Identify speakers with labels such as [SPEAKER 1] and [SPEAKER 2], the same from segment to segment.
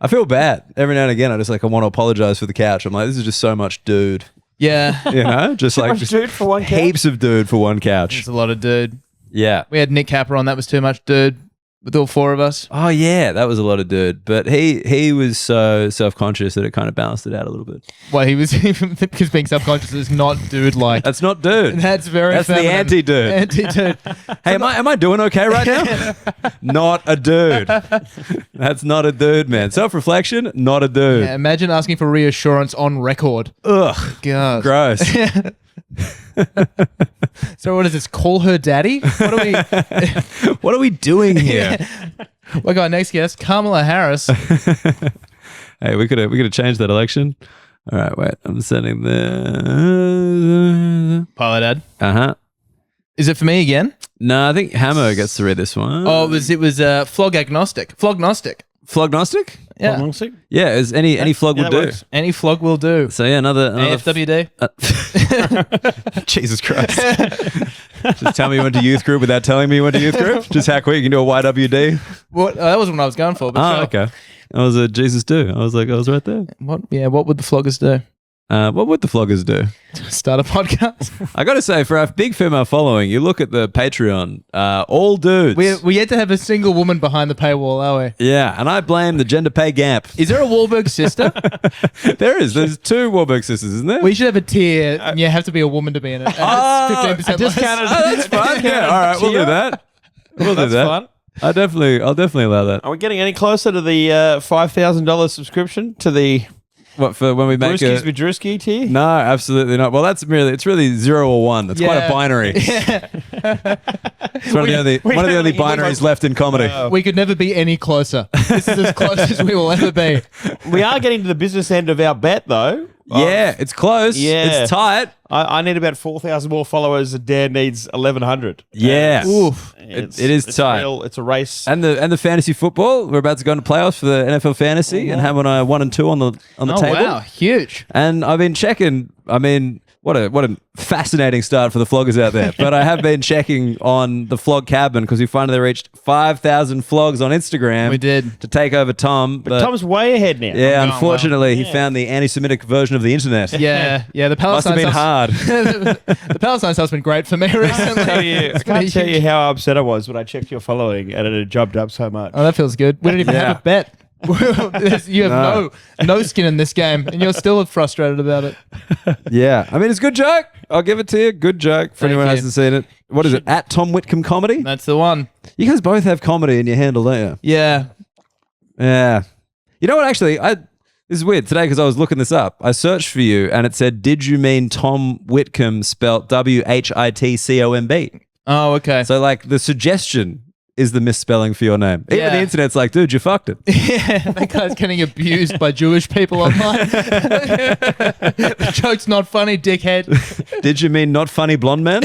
[SPEAKER 1] I feel bad. Every now and again, I want to apologize for the couch. I'm like, this is just so much dude.
[SPEAKER 2] Yeah.
[SPEAKER 1] You know? Just like
[SPEAKER 3] much dude for one couch?
[SPEAKER 1] heaps of dude for one couch.
[SPEAKER 2] It's a lot of dude.
[SPEAKER 1] Yeah.
[SPEAKER 2] We had Nick Capper on. That was too much dude. With all four of us.
[SPEAKER 1] Oh yeah, that was a lot of dude. But he was so self-conscious that it kind of balanced it out a little bit.
[SPEAKER 2] Well, he was because being self-conscious is not dude-like.
[SPEAKER 1] That's not dude.
[SPEAKER 2] That's very
[SPEAKER 1] That's
[SPEAKER 2] feminine.
[SPEAKER 1] the anti-dude.
[SPEAKER 2] Anti-dude.
[SPEAKER 1] Hey, am I doing okay right now? Not a dude. That's not a dude, man. Self-reflection, not a dude.
[SPEAKER 2] Yeah, imagine asking for reassurance on record.
[SPEAKER 1] Ugh.
[SPEAKER 2] God.
[SPEAKER 1] Gross.
[SPEAKER 2] So what is this? Call her daddy? What are we?
[SPEAKER 1] What are we doing here?
[SPEAKER 2] We got next guest, Kamala Harris.
[SPEAKER 1] Hey, we could have changed that election. All right, wait. I'm sending the
[SPEAKER 2] Pilot ad.
[SPEAKER 1] Uh-huh.
[SPEAKER 2] Is it for me again?
[SPEAKER 1] No, I think Hammer gets to read this one.
[SPEAKER 2] Oh, it was flog agnostic. Flognostic.
[SPEAKER 1] Flognostic?
[SPEAKER 2] Yeah.
[SPEAKER 3] Flognostic?
[SPEAKER 1] Yeah, any flog
[SPEAKER 3] Yeah,
[SPEAKER 1] would
[SPEAKER 3] that
[SPEAKER 1] do.
[SPEAKER 3] works.
[SPEAKER 2] Any flog will do.
[SPEAKER 1] So yeah, another
[SPEAKER 2] AFWD.
[SPEAKER 1] Jesus Christ. Just tell me you went to youth group without telling me you went to youth group? Just how quick you can do a YWD?
[SPEAKER 2] What? That wasn't what I was going for. But sure.
[SPEAKER 1] Okay. I was a Jesus do. I was right there.
[SPEAKER 2] What? Yeah. What would the floggers do?
[SPEAKER 1] What would the floggers do?
[SPEAKER 2] Start a podcast.
[SPEAKER 1] I got to say, for our big female following, you look at the Patreon, all dudes.
[SPEAKER 2] we yet to have a single woman behind the paywall, are we?
[SPEAKER 1] Yeah, and I blame the gender pay gap.
[SPEAKER 2] Is there a Wahlberg sister?
[SPEAKER 1] There's two Warburg sisters, isn't there?
[SPEAKER 2] We should have a tier. And you have to be a woman to be in it. And it's 15% less.
[SPEAKER 1] That's fun. Yeah, all right, we'll do that. We'll do
[SPEAKER 3] That's
[SPEAKER 1] that.
[SPEAKER 3] fun.
[SPEAKER 1] I'll definitely allow that.
[SPEAKER 3] Are we getting any closer to the $5,000 subscription to the
[SPEAKER 1] What for when we make
[SPEAKER 3] Brewskis with Drewski tier?
[SPEAKER 1] No, absolutely not. Well, it's really 0 or 1. It's quite a binary.
[SPEAKER 2] Yeah.
[SPEAKER 1] It's one of the only binaries left in comedy.
[SPEAKER 2] We could never be any closer. This is as close as we will ever be.
[SPEAKER 3] We are getting to the business end of our bet, though.
[SPEAKER 1] Yeah, it's close.
[SPEAKER 3] Yeah.
[SPEAKER 1] It's tight.
[SPEAKER 3] I need about 4,000 more followers, and Dan needs 1,100.
[SPEAKER 1] Yeah.
[SPEAKER 2] Oof.
[SPEAKER 1] It is tight.
[SPEAKER 3] It's a race.
[SPEAKER 1] And the fantasy football, we're about to go into playoffs for the NFL fantasy, and Ham and I are 1 and 2 on the table.
[SPEAKER 2] Wow, huge.
[SPEAKER 1] And I've been checking. I mean, what a fascinating start for the floggers out there. But I have been checking on the flog cabin because we finally reached 5,000 flogs on Instagram.
[SPEAKER 2] We did.
[SPEAKER 1] To take over Tom.
[SPEAKER 3] But Tom's way ahead now.
[SPEAKER 1] Yeah, unfortunately, he found the anti-Semitic version of the internet.
[SPEAKER 2] Yeah. The
[SPEAKER 1] Must have
[SPEAKER 2] Palestine
[SPEAKER 1] been hard.
[SPEAKER 2] the Palestine stuff's been great for me recently.
[SPEAKER 3] I can't tell you how upset I was when I checked your following and it had jumped up so much.
[SPEAKER 2] Oh, that feels good. We didn't even have a bet. You have no skin in this game, and you're still frustrated about it.
[SPEAKER 1] Yeah. I mean, it's a good joke. I'll give it to you. Good joke for anyone who hasn't seen it. What is it? At Tom Witcombe Comedy?
[SPEAKER 2] That's the one.
[SPEAKER 1] You guys both have comedy in your handle, don't you?
[SPEAKER 2] Yeah.
[SPEAKER 1] Yeah. You know what? Actually, this is weird today because I was looking this up. I searched for you and it said, "Did you mean Tom Whitcomb spelt WHITCOMB?"
[SPEAKER 2] Oh, okay.
[SPEAKER 1] So, like, the suggestion is the misspelling for your name. Even
[SPEAKER 2] Yeah.
[SPEAKER 1] the internet's like, dude, you fucked it.
[SPEAKER 2] Yeah, that guy's getting abused by Jewish people online. The joke's not funny, dickhead.
[SPEAKER 1] Did you mean not funny blonde man?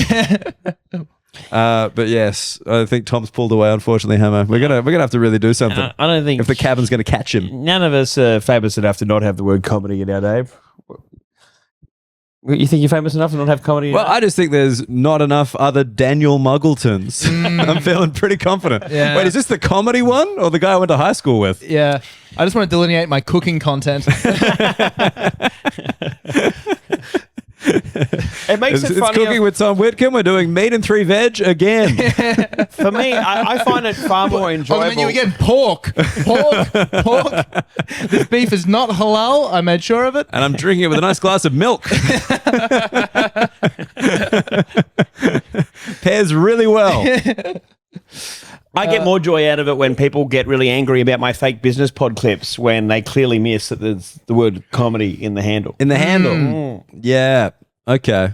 [SPEAKER 1] But yes, I think Tom's pulled away. Unfortunately, Hammer. We're gonna have to really do something.
[SPEAKER 3] I don't think
[SPEAKER 1] if the cabin's gonna catch him.
[SPEAKER 3] None of us are famous enough to not have the word comedy in our name. You think you're famous enough to not have comedy?
[SPEAKER 1] Well, I just think there's not enough other Daniel Muggletons. I'm feeling pretty confident.
[SPEAKER 2] Yeah.
[SPEAKER 1] Wait, is this the comedy one or the guy I went to high school with?
[SPEAKER 2] Yeah. I just want to delineate my cooking content.
[SPEAKER 3] It makes
[SPEAKER 1] It's
[SPEAKER 3] it funny.
[SPEAKER 1] cooking with Tom Whitcomb. We're doing meat and 3 veg again.
[SPEAKER 3] For me, I find it far more
[SPEAKER 2] On the
[SPEAKER 3] enjoyable.
[SPEAKER 2] menu again, pork. This beef is not halal. I made sure of it.
[SPEAKER 1] And I'm drinking it with a nice glass of milk. Pairs really well.
[SPEAKER 3] I get more joy out of it when people get really angry about my fake business pod clips when they clearly miss that there's the word comedy in the handle.
[SPEAKER 1] In the handle. Yeah. Okay.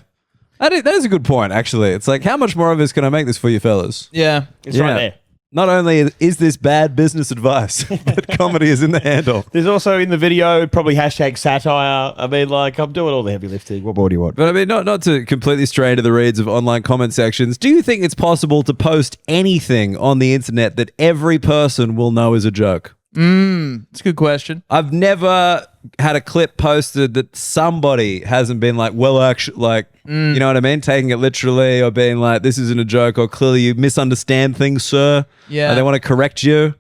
[SPEAKER 1] That is a good point, actually. It's like, how much more of this can I make this for you fellas?
[SPEAKER 2] Yeah.
[SPEAKER 3] It's right there.
[SPEAKER 1] Not only is this bad business advice, but comedy is in the handle.
[SPEAKER 3] There's also in the video probably hashtag satire. I mean, like, I'm doing all the heavy lifting. What more do you want?
[SPEAKER 1] But I mean, not to completely stray into the reeds of online comment sections, do you think it's possible to post anything on the internet that every person will know is a joke?
[SPEAKER 2] It's a good question.
[SPEAKER 1] I've never had a clip posted that somebody hasn't been like, well, actually, like, you know what I mean? Taking it literally or being like, this isn't a joke or clearly you misunderstand things, sir.
[SPEAKER 2] Yeah.
[SPEAKER 1] Or they want to correct you.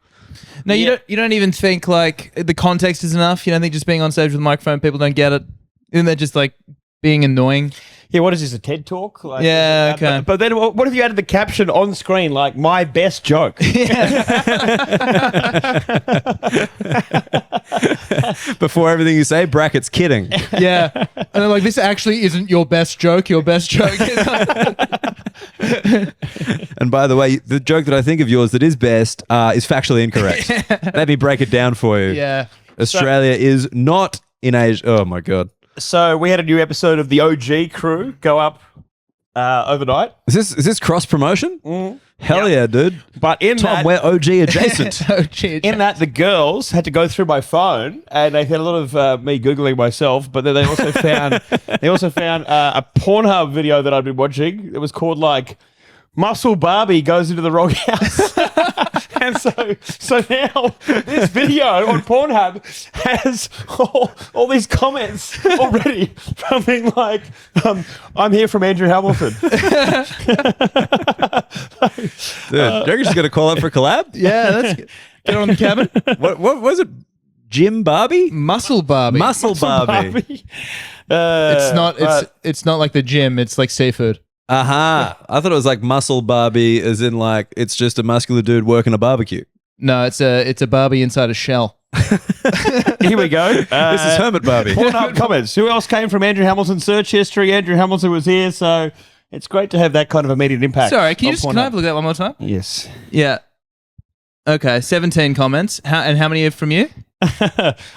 [SPEAKER 2] No,
[SPEAKER 3] Yeah.
[SPEAKER 2] you don't even think like the context is enough. You don't think just being on stage with a microphone, people don't get it. Isn't that just like being annoying?
[SPEAKER 3] Yeah, what is this, a TED Talk? Like,
[SPEAKER 2] Yeah, okay.
[SPEAKER 3] But then what if you added the caption on screen, like, my best joke?
[SPEAKER 1] Before everything you say, brackets kidding.
[SPEAKER 2] Yeah. And then like, this actually isn't your best joke. Your best joke is
[SPEAKER 1] And by the way, the joke that I think of yours that is best is factually incorrect. Let me break it down for you.
[SPEAKER 2] yeah.
[SPEAKER 1] Australia is not in Asia. Oh my God.
[SPEAKER 3] So we had a new episode of the OG crew go up overnight.
[SPEAKER 1] Is this cross promotion? Hell yeah, dude.
[SPEAKER 3] But in
[SPEAKER 1] Tom,
[SPEAKER 3] that,
[SPEAKER 1] we're OG adjacent.
[SPEAKER 2] Oh, gee,
[SPEAKER 3] in that, the girls had to go through my phone, and they had a lot of me googling myself. But then they also found a Pornhub video that I'd been watching. It was called like "Muscle Barbie Goes into the Wrong House." And so now this video on Pornhub has all these comments already from being like, I'm here from Andrew Hamilton.
[SPEAKER 1] Dude, do you reckon she's going to call up for collab?
[SPEAKER 2] Yeah, that's good. Get on the cabin.
[SPEAKER 1] What was it? Jim Barbie?
[SPEAKER 2] Muscle Barbie.
[SPEAKER 1] Muscle Barbie.
[SPEAKER 2] It's not like the gym. It's like seafood.
[SPEAKER 1] Aha. I thought it was like muscle Barbie as in like it's just a muscular dude working a barbecue.
[SPEAKER 2] No, it's a Barbie inside a shell.
[SPEAKER 3] Here we go.
[SPEAKER 1] This is Hermit Barbie.
[SPEAKER 3] Pornhub comments. Who else came from Andrew Hamilton's search history? Andrew Hamilton was here, so it's great to have that kind of immediate impact.
[SPEAKER 2] Sorry, can
[SPEAKER 3] on
[SPEAKER 2] I have
[SPEAKER 3] Pornhub.
[SPEAKER 2] a look at that one more time?
[SPEAKER 3] Yes.
[SPEAKER 2] Yeah. Okay, 17 comments. How many are from you?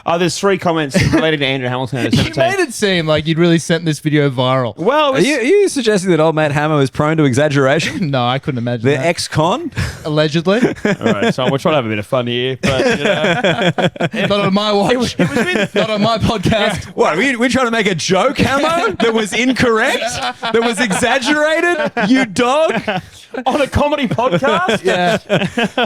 [SPEAKER 3] There's 3 comments related to Andrew Hamilton.
[SPEAKER 2] You made it seem like you'd really sent this video viral.
[SPEAKER 3] Well,
[SPEAKER 1] Are you suggesting that old mate Hammer is prone to exaggeration?
[SPEAKER 2] No, I couldn't imagine
[SPEAKER 1] The
[SPEAKER 2] that.
[SPEAKER 1] ex-con?
[SPEAKER 2] Allegedly.
[SPEAKER 3] all right, so we're trying to have a bit of fun here, but you know.
[SPEAKER 2] Not on my watch. Not on my podcast.
[SPEAKER 1] What, we trying to make a joke, Hammer, that was incorrect? That was exaggerated? You dog?
[SPEAKER 3] on a comedy podcast.
[SPEAKER 2] Yeah.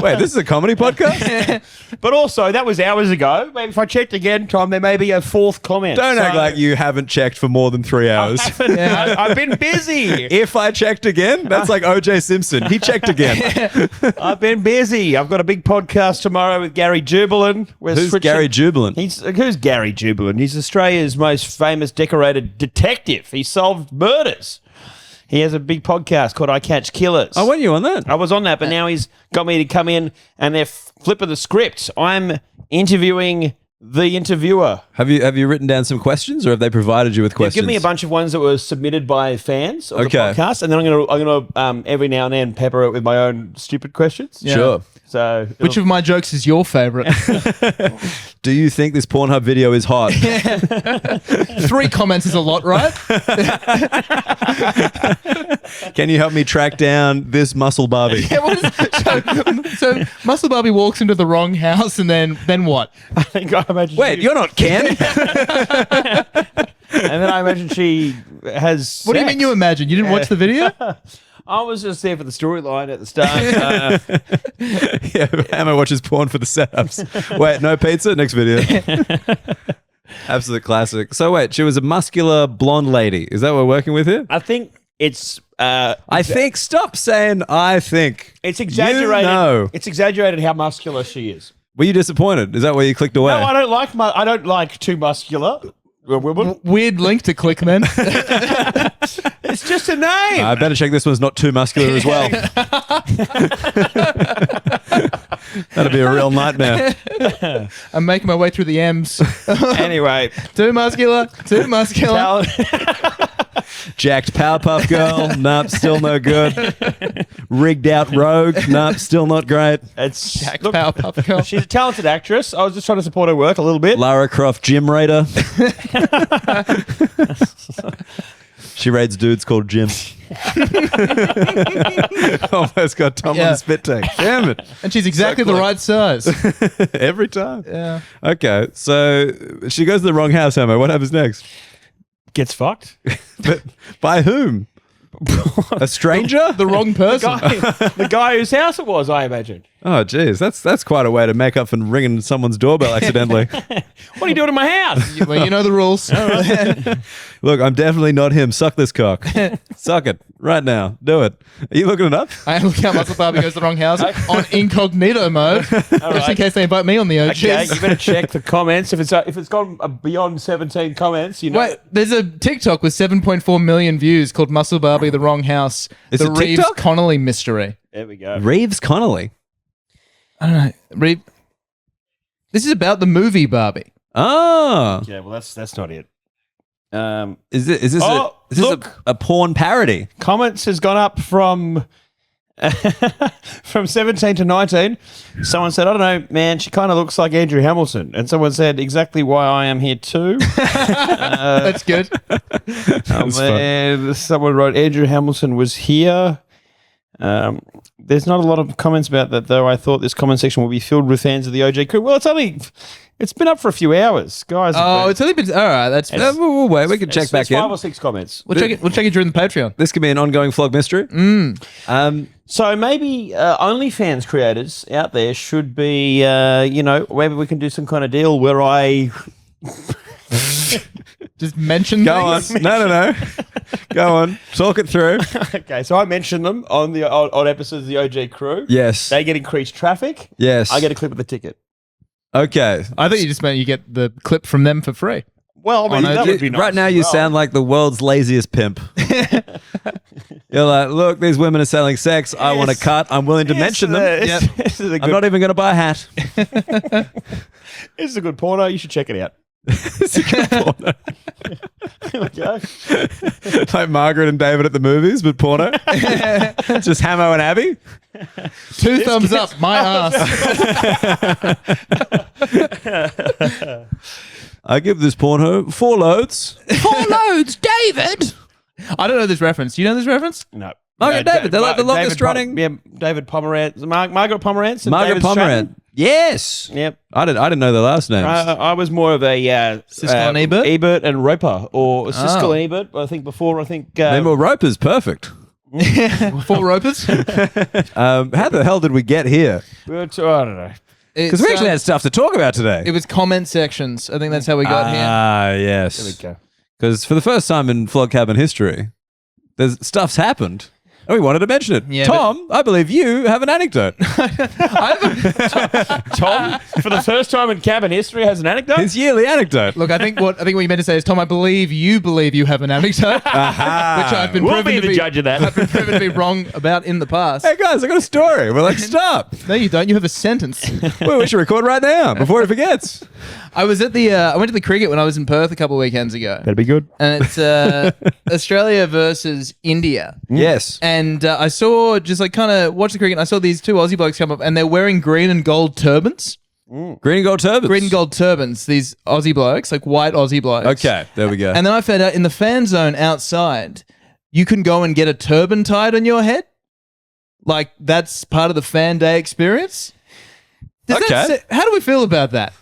[SPEAKER 1] Wait, this is a comedy podcast?
[SPEAKER 3] But also, that was hours ago. Maybe if I checked again, Tom, there may be a 4th comment.
[SPEAKER 1] Don't act like you haven't checked for more than 3 hours.
[SPEAKER 3] I've been busy.
[SPEAKER 1] If I checked again, that's like OJ Simpson. He checked again.
[SPEAKER 3] I've been busy. I've got a big podcast tomorrow with Gary Jubilant.
[SPEAKER 1] Who's Gary Jubilant?
[SPEAKER 3] Who's Gary Jubilant? He's Australia's most famous decorated detective. He solved murders. He has a big podcast called I Catch Killers.
[SPEAKER 1] Oh, weren't you on that?
[SPEAKER 3] I was on that, but now he's got me to come in and they're flipping the script. I'm interviewing the interviewer.
[SPEAKER 1] Have you written down some questions, or have they provided you with questions?
[SPEAKER 3] Give me a bunch of ones that were submitted by fans of the
[SPEAKER 1] Okay.
[SPEAKER 3] podcast, and then I'm gonna every now and then pepper it with my own stupid questions.
[SPEAKER 2] Yeah.
[SPEAKER 1] Sure.
[SPEAKER 3] So
[SPEAKER 2] Which of my jokes is your favorite?
[SPEAKER 1] Do you think this Pornhub video is hot?
[SPEAKER 2] 3 comments is a lot, right?
[SPEAKER 1] Can you help me track down this muscle Barbie?
[SPEAKER 2] Yeah, what is, so Muscle Barbie walks into the wrong house, and then what?
[SPEAKER 3] I think I imagine.
[SPEAKER 1] Wait, you're not Ken?
[SPEAKER 3] And then I imagine she has.
[SPEAKER 2] What do you mean you imagine? You didn't watch the video?
[SPEAKER 3] I was just there for the storyline at the start.
[SPEAKER 1] Yeah, Hammer watches porn for the setups. Wait, no pizza? Next video. Absolute classic. So wait, she was a muscular blonde lady. Is that what we're working with here?
[SPEAKER 3] I think it's.
[SPEAKER 1] I think. Stop saying I think.
[SPEAKER 3] It's exaggerated.
[SPEAKER 1] You know.
[SPEAKER 3] It's exaggerated how muscular she is.
[SPEAKER 1] Were you disappointed? Is that why you clicked away?
[SPEAKER 3] No, I don't like too muscular women.
[SPEAKER 2] Weird link to click, man.
[SPEAKER 3] It's just a name.
[SPEAKER 1] I better check this one's not too muscular as well. That'd be a real nightmare.
[SPEAKER 2] I'm making my way through the M's.
[SPEAKER 3] Anyway,
[SPEAKER 2] Too muscular. Too muscular.
[SPEAKER 1] Jacked Powerpuff Girl, nope, still no good. Rigged out Rogue, nope, still not great.
[SPEAKER 3] it's
[SPEAKER 2] Jack
[SPEAKER 3] look,
[SPEAKER 2] Powerpuff Girl.
[SPEAKER 3] she's a talented actress. I was just trying to support her work a little bit.
[SPEAKER 1] Lara Croft Gym Raider. She raids dudes called Jim. Almost got Tom on
[SPEAKER 2] Yeah.
[SPEAKER 1] the spit take. Damn it.
[SPEAKER 2] And she's exactly the right size.
[SPEAKER 1] Every time.
[SPEAKER 2] Yeah.
[SPEAKER 1] Okay, so she goes to the wrong house, Hammer. What happens next?
[SPEAKER 3] Gets fucked.
[SPEAKER 1] But by whom? A stranger?
[SPEAKER 2] The wrong person.
[SPEAKER 3] The guy whose house it was, I imagine.
[SPEAKER 1] Oh, geez. That's quite a way to make up for ringing someone's doorbell accidentally.
[SPEAKER 3] What are you doing in my house?
[SPEAKER 2] Well, you know the rules.
[SPEAKER 1] Look, I'm definitely not him. Suck this cock. Suck it right now. Do it. Are you looking it up?
[SPEAKER 2] I am looking at Muscle Barbie Goes to the Wrong House on incognito mode, just in case they invite me on the OGs.
[SPEAKER 3] Okay, you better check the comments. If it's gone beyond 17 comments, you know.
[SPEAKER 2] Wait, there's a TikTok with 7.4 million views called Muscle Barbie The Wrong House.
[SPEAKER 1] It's
[SPEAKER 2] the
[SPEAKER 1] a
[SPEAKER 2] Reeves
[SPEAKER 1] TikTok?
[SPEAKER 2] Connolly mystery.
[SPEAKER 3] There we go.
[SPEAKER 1] Reeves Connolly.
[SPEAKER 2] I don't know. This is about the movie Barbie.
[SPEAKER 1] Oh.
[SPEAKER 3] Yeah, well, that's not it.
[SPEAKER 1] Is this a porn parody?
[SPEAKER 3] Comments has gone up from 17 to 19. Someone said, I don't know, man, she kind of looks like Andrew Hamilton. And someone said, exactly why I am here too.
[SPEAKER 2] That's good.
[SPEAKER 3] And someone wrote, Andrew Hamilton was here. There's not a lot of comments about that, though. I thought this comment section will be filled with fans of the OG crew. Well, it's been up for a few hours, guys.
[SPEAKER 2] Oh, it's only been... All right, that's...
[SPEAKER 1] We'll wait. We can check back in.
[SPEAKER 3] 5 or 6 comments.
[SPEAKER 2] We'll check it during the Patreon.
[SPEAKER 1] This could be an ongoing Flog mystery.
[SPEAKER 3] So maybe OnlyFans creators out there should be, maybe we can do some kind of deal where I...
[SPEAKER 2] Just mention
[SPEAKER 1] Go on.
[SPEAKER 2] things.
[SPEAKER 1] No. Go on. Talk it through.
[SPEAKER 3] Okay, so I mentioned them on the on episodes of the OG crew.
[SPEAKER 1] Yes.
[SPEAKER 3] They get increased traffic.
[SPEAKER 1] Yes.
[SPEAKER 3] I get a clip of the ticket.
[SPEAKER 1] Okay.
[SPEAKER 2] I thought you just meant you get the clip from them for free.
[SPEAKER 3] Well, I mean, that would be nice.
[SPEAKER 1] Right now, you sound like the world's laziest pimp. You're like, look, these women are selling sex. I want to cut. I'm willing to mention them.
[SPEAKER 3] This is a
[SPEAKER 1] I'm
[SPEAKER 3] good,
[SPEAKER 1] not even going to buy a hat.
[SPEAKER 3] this is a good porno. You should check it out.
[SPEAKER 1] It's a good porno.
[SPEAKER 3] There we go.
[SPEAKER 1] Like Margaret and David at the movies, but porno. Just Hamo and Abby.
[SPEAKER 2] 2 thumbs up, my ass.
[SPEAKER 1] I give this porno 4 loads.
[SPEAKER 2] 4 loads, David. I don't know this reference. Do you know this reference?
[SPEAKER 3] No.
[SPEAKER 1] Margaret David. They're like the longest running.
[SPEAKER 3] David Pomerantz. Margaret Pomerantz. And
[SPEAKER 1] Margaret
[SPEAKER 3] David
[SPEAKER 1] Pomerantz.
[SPEAKER 3] Stratton.
[SPEAKER 1] Yes.
[SPEAKER 3] Yep.
[SPEAKER 1] I didn't know their last names.
[SPEAKER 3] I was more of a
[SPEAKER 2] Siskel and Ebert?
[SPEAKER 3] Ebert and Roper, or Siskel and Ebert. I think before.
[SPEAKER 1] Well, Roper's perfect.
[SPEAKER 2] 4 ropers.
[SPEAKER 1] How the hell did we get here?
[SPEAKER 3] I don't know.
[SPEAKER 1] Because we actually had stuff to talk about today.
[SPEAKER 2] It was comment sections. I think that's how we got here.
[SPEAKER 1] Ah, yes.
[SPEAKER 3] There we go.
[SPEAKER 1] Because for the first time in Flog Cabin history, stuff's happened. And we wanted to mention it.
[SPEAKER 2] Yeah,
[SPEAKER 1] Tom, I believe you have an anecdote.
[SPEAKER 3] Tom, for the first time in cabin history, has an anecdote.
[SPEAKER 1] His yearly anecdote.
[SPEAKER 2] Look, I think what you meant to say is, Tom, I believe you have an anecdote, which I've been
[SPEAKER 3] We'll
[SPEAKER 2] proven
[SPEAKER 3] be
[SPEAKER 2] to
[SPEAKER 3] the judge of that.
[SPEAKER 2] I've been proven to be wrong about in the past.
[SPEAKER 1] Hey guys, I got a story. We're like, stop.
[SPEAKER 2] No, you don't. You have a sentence.
[SPEAKER 1] Well, we should record right now before he forgets.
[SPEAKER 2] I was at I went to the cricket when I was in Perth a couple of weekends ago,
[SPEAKER 3] That'd be good.
[SPEAKER 2] and it's Australia versus India.
[SPEAKER 1] Yes.
[SPEAKER 2] And I saw, just like kind of watch the cricket, and I saw these 2 Aussie blokes come up, and they're wearing green and gold turbans.
[SPEAKER 1] Green and gold turbans.
[SPEAKER 2] Green and gold turbans, these Aussie blokes, like white Aussie blokes.
[SPEAKER 1] Okay, there we go.
[SPEAKER 2] And then I found out in the fan zone outside, you can go and get a turban tied on your head. Like, that's part of the fan day experience. How do we feel about that?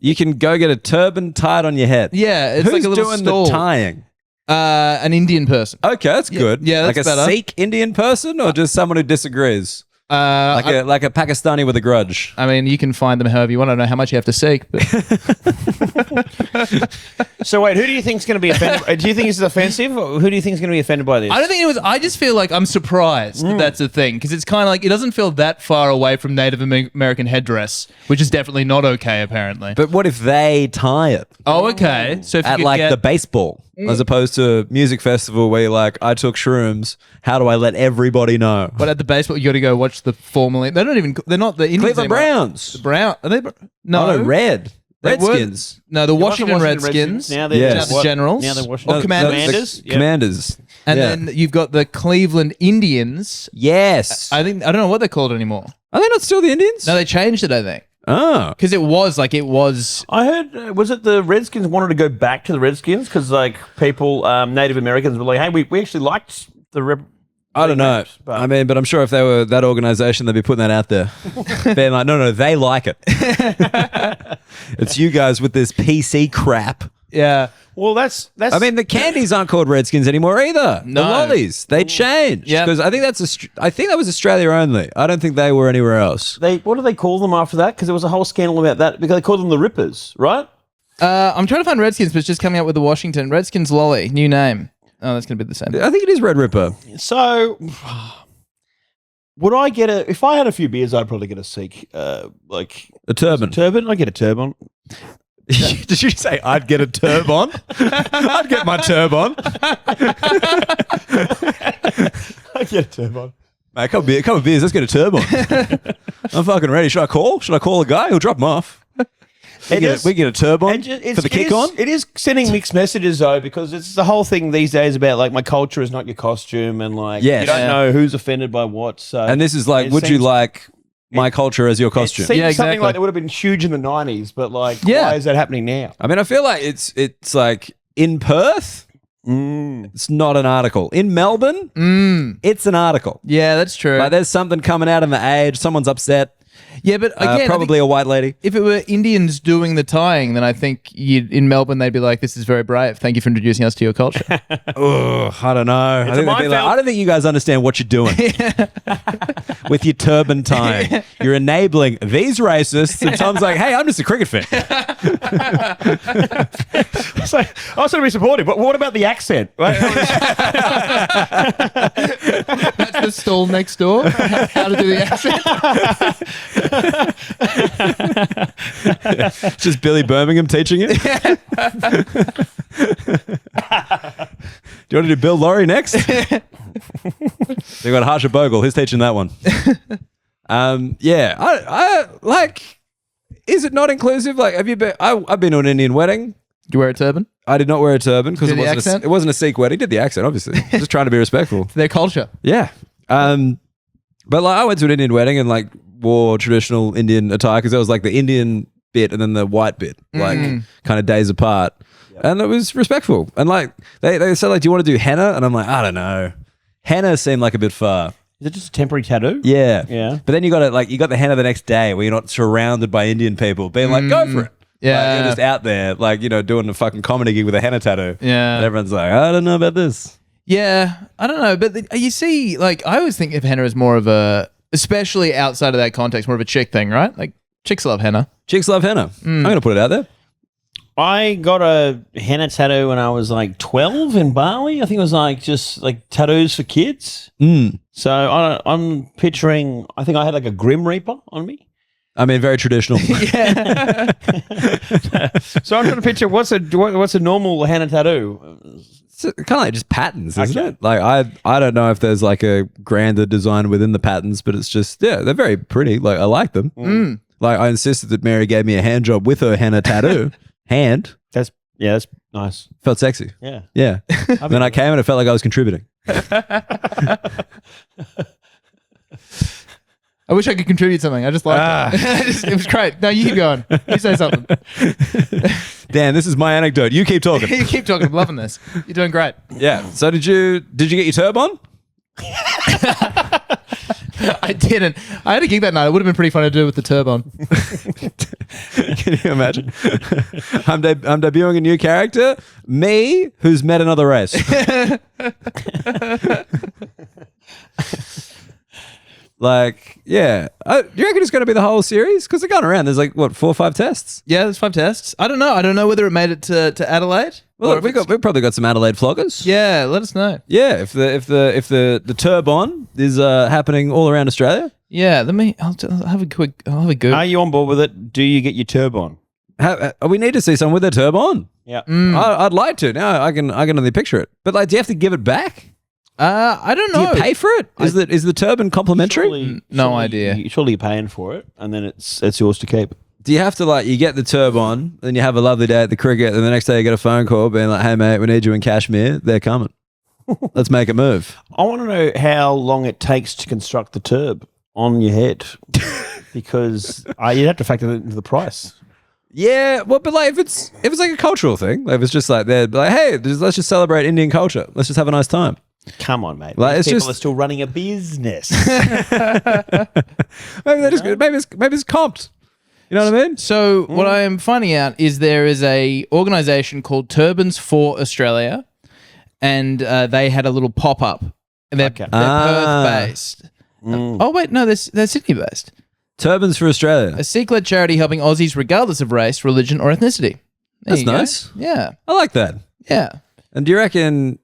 [SPEAKER 1] You can go get a turban tied on your head.
[SPEAKER 2] Yeah, it's
[SPEAKER 1] Who's
[SPEAKER 2] like a little
[SPEAKER 1] doing
[SPEAKER 2] stall.
[SPEAKER 1] the tying?
[SPEAKER 2] An Indian person.
[SPEAKER 1] Okay, that's good.
[SPEAKER 2] Yeah, that's
[SPEAKER 1] like a
[SPEAKER 2] better.
[SPEAKER 1] Sikh Indian person or just someone who disagrees? Like a Pakistani with a grudge.
[SPEAKER 2] I mean, you can find them however you want. I don't know how much you have to seek, but
[SPEAKER 3] So wait, who do you think is going to be offended? Do you think this is offensive? Or who do you think is going to be offended by this?
[SPEAKER 2] I don't think it was. I just feel like I'm surprised that that's a thing, because it's kind of like, it doesn't feel that far away from Native American headdress, which is definitely not okay, apparently.
[SPEAKER 1] But what if they tie it
[SPEAKER 2] Oh, okay. So if you
[SPEAKER 1] at
[SPEAKER 2] could
[SPEAKER 1] like
[SPEAKER 2] get,
[SPEAKER 1] the baseball as opposed to a music festival where you're like, I took shrooms. How do I let everybody know?
[SPEAKER 2] but at the baseball, you got to go watch the formerly. They're not the Indians
[SPEAKER 1] Cleveland
[SPEAKER 2] anymore.
[SPEAKER 1] Browns.
[SPEAKER 2] The Brown. Are they? No,
[SPEAKER 1] Oh, no, red.
[SPEAKER 2] They were-
[SPEAKER 1] Redskins.
[SPEAKER 2] No, the
[SPEAKER 3] It wasn't
[SPEAKER 2] Washington Redskins.
[SPEAKER 3] Now they're
[SPEAKER 1] Yes.
[SPEAKER 2] the Generals.
[SPEAKER 3] Now they're Washington.
[SPEAKER 2] Or Commanders.
[SPEAKER 3] Yep.
[SPEAKER 1] Commanders.
[SPEAKER 2] And
[SPEAKER 1] Yeah.
[SPEAKER 2] then you've got the Cleveland Indians.
[SPEAKER 1] Yes.
[SPEAKER 2] I don't know what they're called anymore.
[SPEAKER 1] Are they not still the Indians?
[SPEAKER 2] No, they changed it, I think.
[SPEAKER 1] Oh.
[SPEAKER 2] Because it was.
[SPEAKER 3] I heard, was it the Redskins wanted to go back to the Redskins because like people, Native Americans were like, hey, we actually liked the
[SPEAKER 1] I don't know.
[SPEAKER 3] but-
[SPEAKER 1] I mean, but I'm sure if they were that organization, they'd be putting that out there. Being like, no, they like it. It's you guys with this PC crap.
[SPEAKER 2] Yeah.
[SPEAKER 3] Well, that's.
[SPEAKER 1] I mean, the candies aren't called Redskins anymore either.
[SPEAKER 2] No.
[SPEAKER 1] The lollies, they changed.
[SPEAKER 2] Yep.
[SPEAKER 1] Because I think I think that was Australia only. I don't think they were anywhere else.
[SPEAKER 3] what do they call them after that? Because there was a whole scandal about that. Because they called them the Rippers, right?
[SPEAKER 2] I'm trying to find Redskins, but it's just coming up with the Washington Redskins lolly, new name. Oh, that's going to be the same.
[SPEAKER 1] I think it is Red Ripper.
[SPEAKER 3] So, would I get if I had a few beers, I'd probably get a Sikh, like
[SPEAKER 1] A turban.
[SPEAKER 3] turban. I'd get a turban.
[SPEAKER 1] Did you say I'd get a turban? I'd get my turban.
[SPEAKER 3] I'd get a turban.
[SPEAKER 1] Mate, couple of beers. Let's get a turban. I'm fucking ready. Should I call? Should I call a guy? He'll drop them off. We get a turban for the kick on.
[SPEAKER 3] It is sending mixed messages though, because it's the whole thing these days about like my culture is not your costume, and like
[SPEAKER 1] Yes.
[SPEAKER 3] you don't know who's offended by what. So
[SPEAKER 1] And this is like,
[SPEAKER 3] it
[SPEAKER 1] would you
[SPEAKER 3] seems-
[SPEAKER 1] like my culture as your
[SPEAKER 3] It
[SPEAKER 1] costume?
[SPEAKER 3] seems
[SPEAKER 2] Yeah,
[SPEAKER 3] something
[SPEAKER 2] exactly.
[SPEAKER 3] like that would have been huge in the 90s, but like,
[SPEAKER 2] Yeah.
[SPEAKER 3] why is that happening now?
[SPEAKER 1] I mean, I feel like it's like in Perth, it's not an article. In Melbourne, it's an article.
[SPEAKER 2] Yeah, that's true.
[SPEAKER 1] Like there's something coming out in the age. Someone's upset.
[SPEAKER 2] Yeah, but again, I think
[SPEAKER 1] probably a white lady.
[SPEAKER 2] if it were Indians doing the tying, then I think in Melbourne they'd be like, "This is very brave. Thank you for introducing us to your culture."
[SPEAKER 1] Ugh, I don't know. I, think
[SPEAKER 3] a
[SPEAKER 1] they'd be like,
[SPEAKER 3] minefield.
[SPEAKER 1] I don't think you guys understand what you're doing with your turban tying. You're enabling these racists. And Tom's like, hey, I'm just a cricket fan.
[SPEAKER 3] It's like, I was going to be supportive, but what about the accent? Right?
[SPEAKER 2] That's the stall next door. How to do the accent?
[SPEAKER 1] It's just Billy Birmingham teaching it. Do you want to do Bill Laurie next? They got Harsha Bogle. He's teaching that one. Yeah, I like. Is it not inclusive? Like, have you been? I've been to an Indian wedding.
[SPEAKER 2] Do you wear a turban?
[SPEAKER 1] I did not wear a turban because
[SPEAKER 2] Did the
[SPEAKER 1] it
[SPEAKER 2] accent?
[SPEAKER 1] wasn't a Sikh wedding. Did the accent, obviously. Just trying to be respectful.
[SPEAKER 2] Their culture.
[SPEAKER 1] Yeah. But like I went to an Indian wedding and like wore traditional Indian attire because there was like the Indian bit and then the white bit, like kind of days apart. And it was respectful. And like they said, like, do you want to do henna? And I'm like, I don't know. Henna seemed like a bit far.
[SPEAKER 3] Is it just a temporary tattoo?
[SPEAKER 1] Yeah.
[SPEAKER 3] Yeah.
[SPEAKER 1] But then you got it like you got the henna the next day where you're not surrounded by Indian people being like, go for it.
[SPEAKER 2] Yeah.
[SPEAKER 1] Like, you're just out there, like, you know, doing a fucking comedy gig with a henna tattoo.
[SPEAKER 2] Yeah.
[SPEAKER 1] And everyone's like, I don't know about this.
[SPEAKER 2] Yeah, I don't know, but you see, like, I always think of henna as more of a, especially outside of that context, more of a chick thing, right? Like, chicks love henna.
[SPEAKER 1] Chicks love henna. I'm going to put it out there.
[SPEAKER 3] I got a henna tattoo when I was like 12 in Bali. I think it was like just like tattoos for kids. So I'm picturing, I think I had like a Grim Reaper on me.
[SPEAKER 1] I mean, very traditional.
[SPEAKER 3] So I'm trying to picture what's a normal henna tattoo.
[SPEAKER 1] It's kind of like just patterns, isn't
[SPEAKER 3] Okay.
[SPEAKER 1] it? Like I don't know if there's like a grander design within the patterns, but it's just they're very pretty. Like I like them. Like I insisted that Mary gave me a hand job with her henna tattoo. Hand
[SPEAKER 3] That's nice.
[SPEAKER 1] felt sexy.
[SPEAKER 3] Yeah.
[SPEAKER 1] Yeah. Then I came and it felt like I was contributing.
[SPEAKER 2] I wish I could contribute something. I just liked it. It was great. No, you keep going. You say something.
[SPEAKER 1] Dan, this is my anecdote. You keep talking.
[SPEAKER 2] You keep talking. I'm loving this. You're doing great.
[SPEAKER 1] Yeah. So did you get your turban?
[SPEAKER 2] I didn't. I had a gig that night. It would have been pretty fun to do with the turban.
[SPEAKER 1] Can you imagine? I'm debuting a new character, me, who's met another race. Like, yeah. Do you reckon it's going to be the whole series? Because they're going around. There's like, what, 4 or 5 tests?
[SPEAKER 2] Yeah, there's 5 tests. I don't know. I don't know whether it made it to Adelaide.
[SPEAKER 1] Well,
[SPEAKER 2] or if
[SPEAKER 1] we've probably got some Adelaide floggers.
[SPEAKER 2] Yeah, let us know.
[SPEAKER 1] Yeah, if the turban is happening all around Australia.
[SPEAKER 2] Yeah, I'll have a go.
[SPEAKER 3] Are you on board with it? Do you get your turban?
[SPEAKER 1] We need to see someone with their turban.
[SPEAKER 3] Yeah.
[SPEAKER 1] I'd like to. Now I can only picture it. But like, do you have to give it back?
[SPEAKER 2] I don't
[SPEAKER 1] Do
[SPEAKER 2] know.
[SPEAKER 1] you pay for it? Is the turban complimentary?
[SPEAKER 2] idea.
[SPEAKER 3] Surely you're paying for it, and then it's yours to keep.
[SPEAKER 1] Do you have to like, you get the turban, then you have a lovely day at the cricket, and the next day you get a phone call being like, hey mate, we need you in Kashmir. They're coming. Let's make it move.
[SPEAKER 3] I want to know how long it takes to construct the turb on your head, because you'd have to factor that into the price.
[SPEAKER 1] Yeah, well, but like if it's like a cultural thing, like if it's just like they're like, hey, let's just celebrate Indian culture. Let's just have a nice time.
[SPEAKER 3] Come on, mate.
[SPEAKER 1] Like,
[SPEAKER 3] These
[SPEAKER 1] it's
[SPEAKER 3] people
[SPEAKER 1] just-
[SPEAKER 3] are still running a business.
[SPEAKER 1] Maybe it's comped. You know what I mean?
[SPEAKER 2] So what I am finding out is there is a organisation called Turbans for Australia, and they had a little pop-up. They're Perth-based. Oh, wait, no, they're Sydney-based.
[SPEAKER 1] Turbans for Australia.
[SPEAKER 2] A Sikh-led charity helping Aussies regardless of race, religion, or ethnicity. There
[SPEAKER 1] That's
[SPEAKER 2] you go.
[SPEAKER 1] nice.
[SPEAKER 2] Yeah.
[SPEAKER 1] I like that.
[SPEAKER 2] Yeah.
[SPEAKER 1] And do you reckon,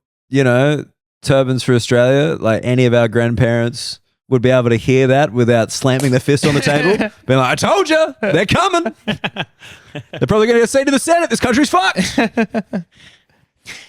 [SPEAKER 1] Turbans for Australia, like any of our grandparents would be able to hear that without slamming their fist on the table? Being like, I told you, they're coming. They're probably going to say to the Senate, this country's fucked.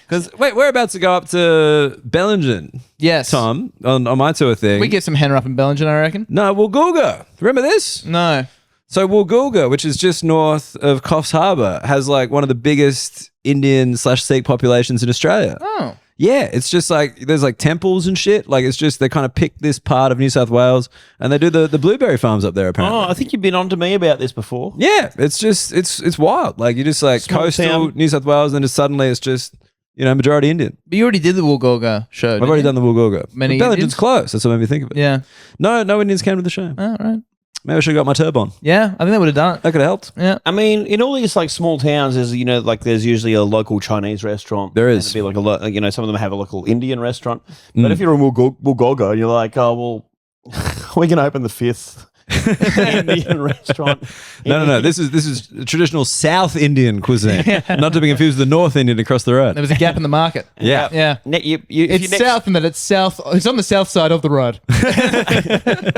[SPEAKER 1] Because, wait, we're about to go up to Bellingen,
[SPEAKER 2] Yes.
[SPEAKER 1] Tom, on my tour thing.
[SPEAKER 2] We get some henna up in Bellingen, I reckon.
[SPEAKER 1] No, Woolgoolga. Remember this?
[SPEAKER 2] No.
[SPEAKER 1] So Woolgoolga, which is just north of Coffs Harbour, has like one of the biggest Indian/Sikh populations in Australia.
[SPEAKER 2] Oh.
[SPEAKER 1] Yeah, it's just like there's like temples and shit. Like it's just they kind of pick this part of New South Wales and they do the blueberry farms up there apparently.
[SPEAKER 3] Oh, I think you've been on to me about this before.
[SPEAKER 1] Yeah, it's just it's wild. Like you just like
[SPEAKER 3] Small
[SPEAKER 1] coastal
[SPEAKER 3] town.
[SPEAKER 1] New South Wales and just suddenly it's just majority Indian.
[SPEAKER 2] But you already did the Woolgoolga show.
[SPEAKER 1] I've already done the Woolgoolga.
[SPEAKER 2] Many
[SPEAKER 1] But Bellingen's
[SPEAKER 2] Indians?
[SPEAKER 1] close. That's what made me think of it.
[SPEAKER 2] Yeah.
[SPEAKER 1] No Indians came to the show.
[SPEAKER 2] Oh, right.
[SPEAKER 1] Maybe I should have got my turban.
[SPEAKER 2] Yeah, I think that would have done it.
[SPEAKER 1] That could have helped.
[SPEAKER 2] Yeah.
[SPEAKER 3] I mean, in all these like small towns, there's there's usually a local Chinese restaurant.
[SPEAKER 1] There
[SPEAKER 3] And
[SPEAKER 1] is.
[SPEAKER 3] it'd be like some of them have a local Indian restaurant. But if you're in Woolgoolga and you're like, oh well, we're going to open the fifth Indian restaurant.
[SPEAKER 1] No. This is traditional South Indian cuisine, not to be confused with the North Indian across the road.
[SPEAKER 2] There was a gap in the market.
[SPEAKER 1] Yeah.
[SPEAKER 2] Yeah. It's south in that it's south. It's on the south side of the road.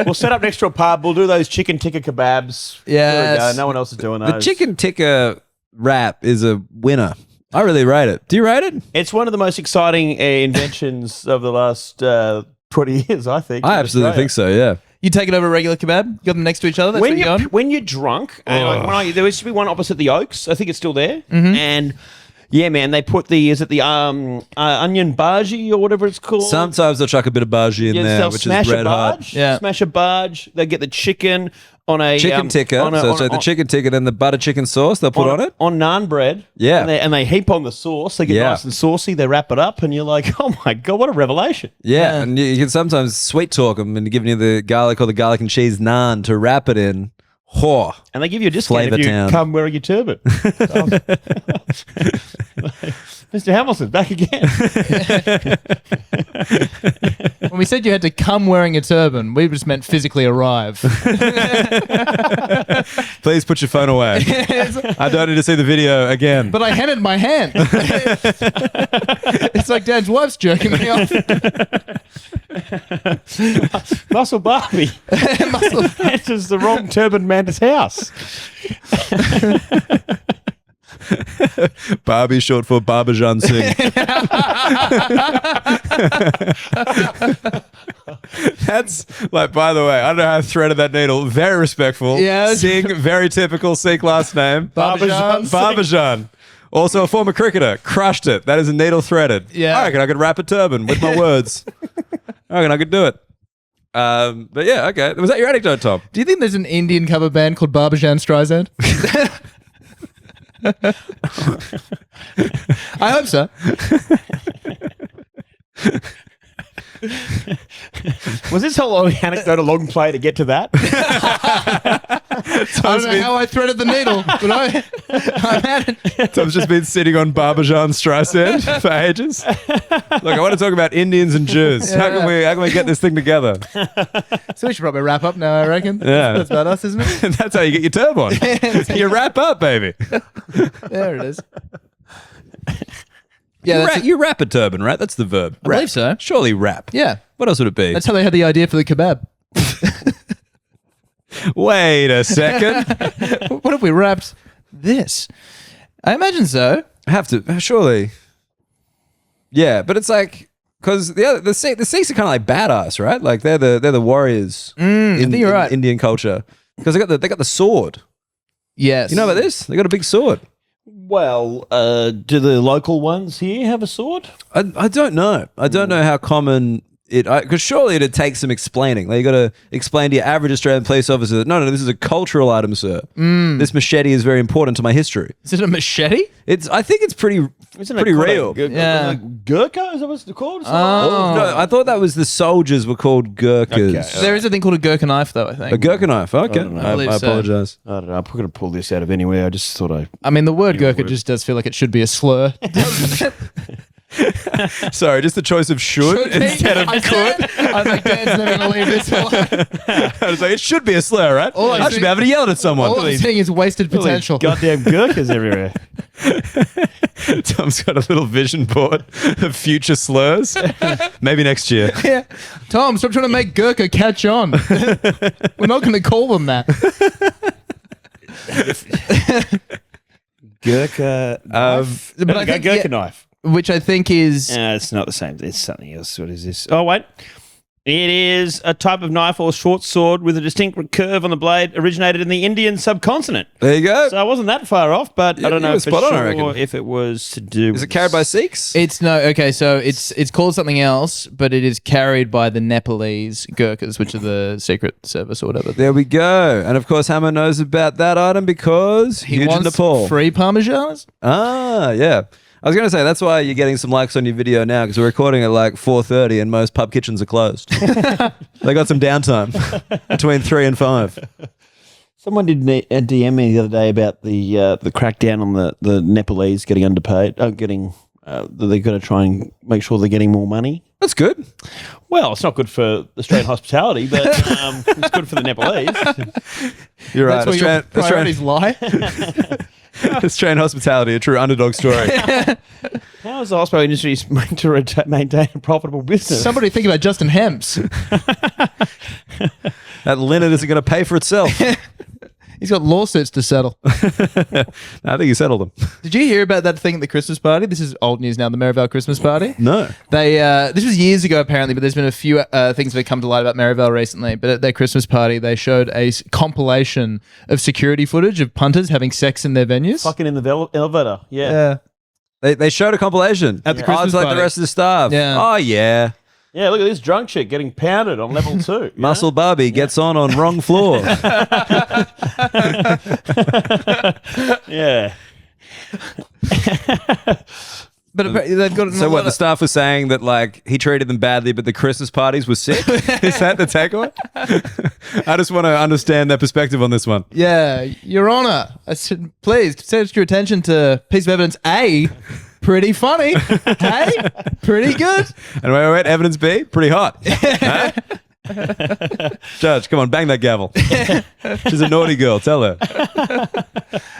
[SPEAKER 3] We'll set up next to a pub. We'll do those chicken tikka kebabs. There we go.
[SPEAKER 2] Yes.
[SPEAKER 3] No one else is doing
[SPEAKER 1] The
[SPEAKER 3] those.
[SPEAKER 1] chicken tikka wrap is a winner. I really rate it. Do you rate it?
[SPEAKER 3] It's one of the most exciting inventions of the last 20 years, I think.
[SPEAKER 1] I
[SPEAKER 3] in
[SPEAKER 1] absolutely
[SPEAKER 3] Australia.
[SPEAKER 1] think so. Yeah.
[SPEAKER 2] You take it over a regular kebab. You got them next to each other. That's
[SPEAKER 3] when
[SPEAKER 2] what you're
[SPEAKER 3] you're
[SPEAKER 2] on.
[SPEAKER 3] when you're drunk, and there used to be one opposite the Oaks. I think it's still there.
[SPEAKER 2] Mm-hmm.
[SPEAKER 3] And yeah, man, they put the onion bhaji or whatever it's called.
[SPEAKER 1] Sometimes they'll chuck a bit of bhaji in there,
[SPEAKER 3] they'll
[SPEAKER 1] which
[SPEAKER 3] smash
[SPEAKER 1] is red
[SPEAKER 3] a
[SPEAKER 1] hot.
[SPEAKER 3] barge.
[SPEAKER 2] Yeah.
[SPEAKER 3] Smash a barge. They get the chicken on a
[SPEAKER 1] Chicken tikka. So the chicken tikka, then the butter chicken sauce they'll put on it.
[SPEAKER 3] on naan bread.
[SPEAKER 1] Yeah.
[SPEAKER 3] and they heap on the sauce. They get
[SPEAKER 1] Yeah.
[SPEAKER 3] nice and saucy. They wrap it up, and you're like, oh my god, what a revelation!
[SPEAKER 1] Yeah. And you can sometimes sweet talk them into giving you the garlic or the garlic and cheese naan to wrap it in. Whoa.
[SPEAKER 3] And they give you a discount
[SPEAKER 1] Flavour
[SPEAKER 3] if you
[SPEAKER 1] Town.
[SPEAKER 3] come wearing your turban. Mr. Hamilton, back again.
[SPEAKER 2] When we said you had to come wearing a turban, we just meant physically arrive.
[SPEAKER 1] Please put your phone away. I don't need to see the video again.
[SPEAKER 2] But I handed my hand. It's like Dad's wife's jerking me off.
[SPEAKER 3] Muscle Barbie enters the wrong turban man's house.
[SPEAKER 1] Barbie short for Barbajan Singh. That's like, by the way, I don't know how I threaded that needle. Very respectful.
[SPEAKER 2] Yeah.
[SPEAKER 1] Singh, very typical Sikh last name.
[SPEAKER 2] Barbajan Singh.
[SPEAKER 1] Barbajan. Also a former cricketer. Crushed it. That is a needle threaded.
[SPEAKER 2] Yeah.
[SPEAKER 1] I reckon I could wrap a turban with my words. I reckon I could do it. But yeah, okay. Was that your anecdote, Tom?
[SPEAKER 2] Do you think there's an Indian cover band called Barbajan Streisand? I hope so.
[SPEAKER 3] Was this whole anecdote a long play to get to that?
[SPEAKER 2] I don't know how I threaded the needle, but I'm at it.
[SPEAKER 1] Tom's just been sitting on Barbajan Streisand for ages. Look, I want to talk about Indians and Jews. How can we get this thing together?
[SPEAKER 2] So we should probably wrap up now, I reckon.
[SPEAKER 1] Yeah.
[SPEAKER 2] That's about us, isn't it?
[SPEAKER 1] That's how you get your turban. You wrap up, baby.
[SPEAKER 2] There it is. Yeah, that's
[SPEAKER 1] You wrap a turban, right? That's the verb.
[SPEAKER 2] I believe so.
[SPEAKER 1] Surely wrap.
[SPEAKER 2] Yeah.
[SPEAKER 1] What else would it be?
[SPEAKER 2] That's how they had the idea for the kebab.
[SPEAKER 1] Wait a second.
[SPEAKER 2] What if we wrapped this? I imagine so.
[SPEAKER 1] I have to, surely. Yeah, but it's like, because the Sikhs are kind of like badass, right? Like they're the warriors
[SPEAKER 2] I think you're right.
[SPEAKER 1] in Indian culture. Because they got the sword.
[SPEAKER 2] Yes.
[SPEAKER 1] You know about this? They got a big sword.
[SPEAKER 3] Well, do the local ones here have a sword?
[SPEAKER 1] I don't know. I don't know how common because surely it'd take some explaining. Like you got to explain to your average Australian police officer that no, this is a cultural item, sir. This machete is very important to my history.
[SPEAKER 2] Is it a machete?
[SPEAKER 1] I think it's pretty real.
[SPEAKER 2] Yeah.
[SPEAKER 3] Gurkha, is that what it's called?
[SPEAKER 2] Oh.
[SPEAKER 1] No, I thought that was the soldiers were called Gurkhas.
[SPEAKER 3] Okay.
[SPEAKER 2] There is a thing called a Gurkha knife, though, I think.
[SPEAKER 1] A Gurkha knife. Okay,
[SPEAKER 3] don't know.
[SPEAKER 1] I
[SPEAKER 2] believe so.
[SPEAKER 1] apologize.
[SPEAKER 3] I don't know. I'm going to pull this out of anywhere. I just thought
[SPEAKER 2] I mean, the word Gurkha just does feel like it should be a slur.
[SPEAKER 1] Sorry, just the choice of should instead of could.
[SPEAKER 2] I was like, Dan's never going to leave this one.
[SPEAKER 1] I was like, it should be a slur, right?
[SPEAKER 2] All
[SPEAKER 1] I should be able to yell it at someone.
[SPEAKER 2] All I'm seeing is wasted potential.
[SPEAKER 3] goddamn Gurkhas everywhere.
[SPEAKER 1] Tom's got a little vision board of future slurs. Maybe next year.
[SPEAKER 2] Yeah. Tom, stop trying to make Gurkha catch on. We're not going to call them that.
[SPEAKER 3] Gurkha knife.
[SPEAKER 2] But I think,
[SPEAKER 3] Gurkha knife.
[SPEAKER 2] Which I think is...
[SPEAKER 3] It's not the same. It's something else. What is this? Oh, wait. It is a type of knife or short sword with a distinct curve on the blade originated in the Indian subcontinent.
[SPEAKER 1] There you go.
[SPEAKER 3] So I wasn't that far off, but
[SPEAKER 1] Yeah,
[SPEAKER 3] I don't
[SPEAKER 1] you
[SPEAKER 3] know
[SPEAKER 1] were
[SPEAKER 3] for
[SPEAKER 1] spot on, I
[SPEAKER 3] sure
[SPEAKER 1] reckon.
[SPEAKER 3] if it was to do
[SPEAKER 1] Is it carried by Sikhs?
[SPEAKER 2] It's no, okay, so it's called something else, but it is carried by the Nepalese Gurkhas, which are the secret service or whatever.
[SPEAKER 1] There we go. And of course, Hammer knows about that item because
[SPEAKER 2] He
[SPEAKER 1] huge in
[SPEAKER 2] wants
[SPEAKER 1] Nepal.
[SPEAKER 2] free Parmesanas?
[SPEAKER 1] Ah, yeah. I was going to say, that's why you're getting some likes on your video now, because we're recording at like 4:30 and most pub kitchens are closed. They got some downtime between 3 and 5.
[SPEAKER 3] Someone did DM me the other day about the crackdown on the Nepalese getting underpaid, they're going to try and make sure they're getting more money.
[SPEAKER 1] That's good.
[SPEAKER 3] Well, it's not good for Australian hospitality, but it's good for the Nepalese.
[SPEAKER 1] You're right.
[SPEAKER 2] That's where your priorities lie.
[SPEAKER 1] Australian hospitality, a true underdog story.
[SPEAKER 3] How is the hospital industry meant to maintain a profitable business?
[SPEAKER 2] Somebody think about Justin Hemps.
[SPEAKER 1] That linen isn't going to pay for itself.
[SPEAKER 2] He's got lawsuits to settle.
[SPEAKER 1] I think he settled them.
[SPEAKER 2] Did you hear about that thing at the Christmas party? This is old news now, the Merivale Christmas party.
[SPEAKER 1] No.
[SPEAKER 2] They this was years ago apparently, but there's been a few things that have come to light about Merivale recently. But at their Christmas party, they showed a compilation of security footage of punters having sex in their venues.
[SPEAKER 3] Fucking in the elevator. Yeah.
[SPEAKER 1] They showed a compilation.
[SPEAKER 2] At the
[SPEAKER 1] Oh,
[SPEAKER 2] Christmas
[SPEAKER 1] it's like
[SPEAKER 2] party.
[SPEAKER 1] the rest of the staff.
[SPEAKER 2] Yeah.
[SPEAKER 1] Oh, yeah.
[SPEAKER 3] Yeah, look at this drunk chick getting pounded on level 2. you
[SPEAKER 1] Muscle
[SPEAKER 3] know?
[SPEAKER 1] Barbie gets on wrong floor.
[SPEAKER 3] Yeah.
[SPEAKER 2] But apparently they've got
[SPEAKER 1] So what, the staff was saying that like he treated them badly, but the Christmas parties were sick? Is that the takeaway? I just want to understand their perspective on this one.
[SPEAKER 2] Yeah, Your Honour, I said, please set your attention to piece of evidence A. Pretty funny. Hey, pretty good.
[SPEAKER 1] And wait, evidence B, pretty hot. Huh? Judge, come on, bang that gavel. She's a naughty girl, tell her.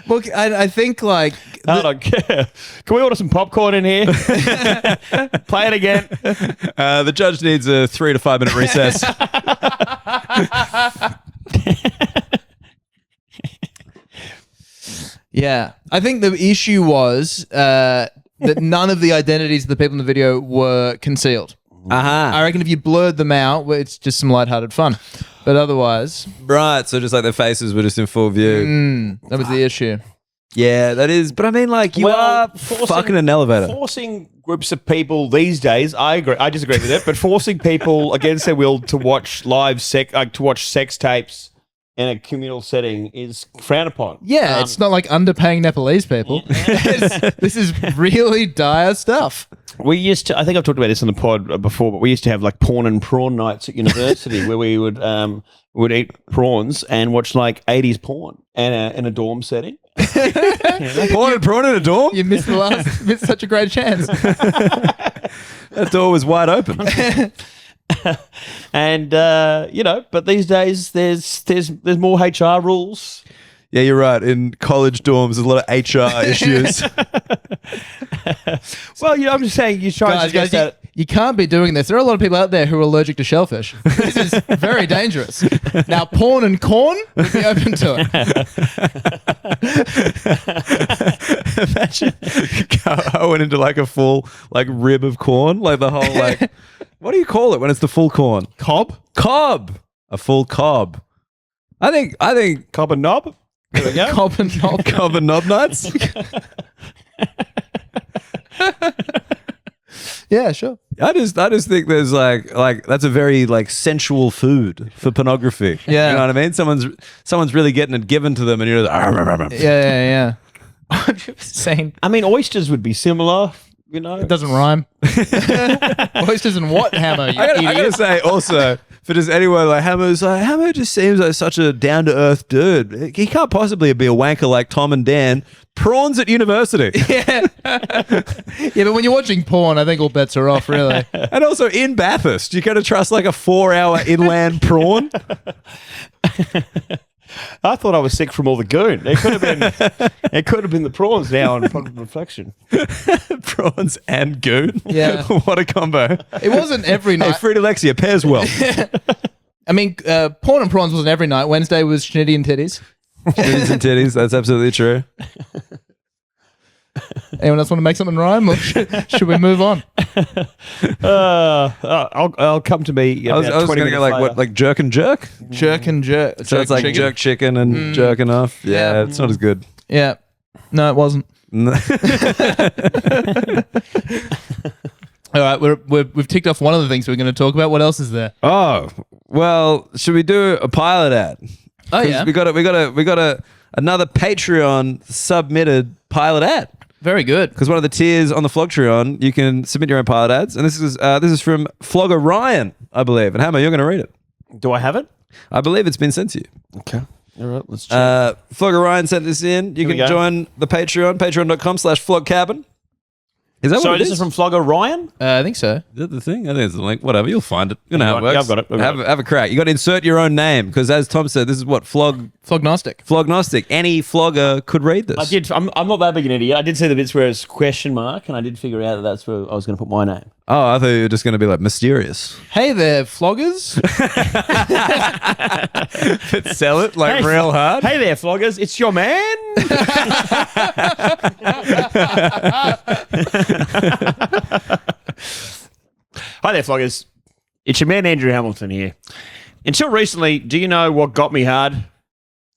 [SPEAKER 2] Look, I think like
[SPEAKER 3] I don't care. Can we order some popcorn in here? Play it again.
[SPEAKER 1] The judge needs a 3 to 5 minute recess.
[SPEAKER 2] yeah, I think the issue was that none of the identities of the people in the video were concealed. I reckon if you blurred them out, well, it's just some lighthearted fun. But otherwise,
[SPEAKER 1] Right, so just like their faces were just in full view.
[SPEAKER 2] that was the issue.
[SPEAKER 1] Yeah, that is. But I mean, like, you are fucking an elevator.
[SPEAKER 3] Forcing groups of people these days, I agree. I disagree with it, but forcing people against their will to watch to watch sex tapes in a communal setting is frowned upon.
[SPEAKER 2] Yeah, it's not like underpaying Nepalese people. This is really dire stuff.
[SPEAKER 3] We used to, I think I've talked about this on the pod before, but we used to have like porn and prawn nights at university where we would eat prawns and watch like 80s porn in a dorm setting.
[SPEAKER 1] Prawn in a dorm?
[SPEAKER 2] You missed missed such a great chance.
[SPEAKER 1] That door was wide open.
[SPEAKER 3] And but these days there's more HR rules.
[SPEAKER 1] Yeah, you're right. In college dorms, there's a lot of HR issues.
[SPEAKER 3] Well, I'm just saying you try to suggest that.
[SPEAKER 2] You can't be doing this. There are a lot of people out there who are allergic to shellfish. This is very dangerous. Now, porn and corn would be open to it.
[SPEAKER 1] Imagine going into like a full like rib of corn, like the whole like, what do you call it when it's the full corn?
[SPEAKER 2] Cob?
[SPEAKER 1] Cob. A full cob. I think
[SPEAKER 3] Cob and knob. There we go.
[SPEAKER 2] Cob and knob.
[SPEAKER 1] cob and knob nuts.
[SPEAKER 2] Yeah, sure.
[SPEAKER 1] I just think there's like that's a very like sensual food for pornography.
[SPEAKER 2] Yeah.
[SPEAKER 1] You know what I mean? Someone's really getting it given to them, and you're like,
[SPEAKER 2] Yeah. I'm just saying,
[SPEAKER 3] I mean, oysters would be similar. You know,
[SPEAKER 2] it doesn't rhyme. Oysters and what, Hammer? You
[SPEAKER 1] I gotta
[SPEAKER 2] idiot.
[SPEAKER 1] say also, for just anyone like Hammer just seems like such a down to earth dude. He can't possibly be a wanker like Tom and Dan. Prawns at university.
[SPEAKER 2] Yeah, but when you're watching porn, I think all bets are off, really.
[SPEAKER 1] And also in Bathurst, you gotta trust like a 4-hour inland prawn.
[SPEAKER 3] I thought I was sick from all the goon. It could have been the prawns now on reflection.
[SPEAKER 1] Prawns and goon.
[SPEAKER 2] Yeah.
[SPEAKER 1] What a combo.
[SPEAKER 2] It wasn't every
[SPEAKER 1] Hey,
[SPEAKER 2] night.
[SPEAKER 1] Fruit Alexia pairs well.
[SPEAKER 2] I mean, porn and prawns wasn't every night. Wednesday was schnitty and titties.
[SPEAKER 1] Titties and titties. That's absolutely true.
[SPEAKER 2] Anyone else want to make something rhyme, or should we move on?
[SPEAKER 3] I'll come to me.
[SPEAKER 1] I was going to go like what, like jerk and jerk.
[SPEAKER 2] Jerk and jerk.
[SPEAKER 1] So it's like
[SPEAKER 2] chicken.
[SPEAKER 1] jerk chicken and jerking off. Yeah, it's not as good.
[SPEAKER 2] Yeah. No, it wasn't. All right, we've ticked off one of the things we're going to talk about. What else is there?
[SPEAKER 1] Oh well, should we do a pilot ad?
[SPEAKER 2] Oh
[SPEAKER 1] 'Cause
[SPEAKER 2] yeah,
[SPEAKER 1] we got another Patreon submitted pilot ad.
[SPEAKER 2] very good.
[SPEAKER 1] Because one of the tiers on the Flogtreon, you can submit your own pilot ads, and this is from Flogger Ryan, I believe. And Hammer, you're going to read it.
[SPEAKER 3] Do I have it?
[SPEAKER 1] I believe it's been sent to you.
[SPEAKER 3] Okay. All right, let's check.
[SPEAKER 1] Flogger Ryan sent this in. You
[SPEAKER 3] we
[SPEAKER 1] can
[SPEAKER 3] go.
[SPEAKER 1] join the Patreon, patreon.com/flogcabin. Is that
[SPEAKER 3] So
[SPEAKER 1] what it
[SPEAKER 3] this is from Flogger Ryan?
[SPEAKER 2] I think so.
[SPEAKER 1] Is that the thing? I think it's the link. Whatever, you'll find it. You know how it
[SPEAKER 3] Yeah,
[SPEAKER 1] works.
[SPEAKER 3] I've got it. I've got
[SPEAKER 1] Have a crack. You got to insert your own name because, as Tom said, this is what flognostic. Any flogger could read this.
[SPEAKER 3] I did. I'm not that big an idiot. I did see the bits where it's question mark, and I did figure out that that's where I was going to put my name.
[SPEAKER 1] Oh, I thought you were just going to be like mysterious.
[SPEAKER 2] Hey there, floggers.
[SPEAKER 1] Sell it like
[SPEAKER 3] Hey,
[SPEAKER 1] real hard.
[SPEAKER 3] Hey there, floggers. It's your man. Hi there, floggers. It's your man, Andrew Hamilton here. Until recently, do you know what got me hard?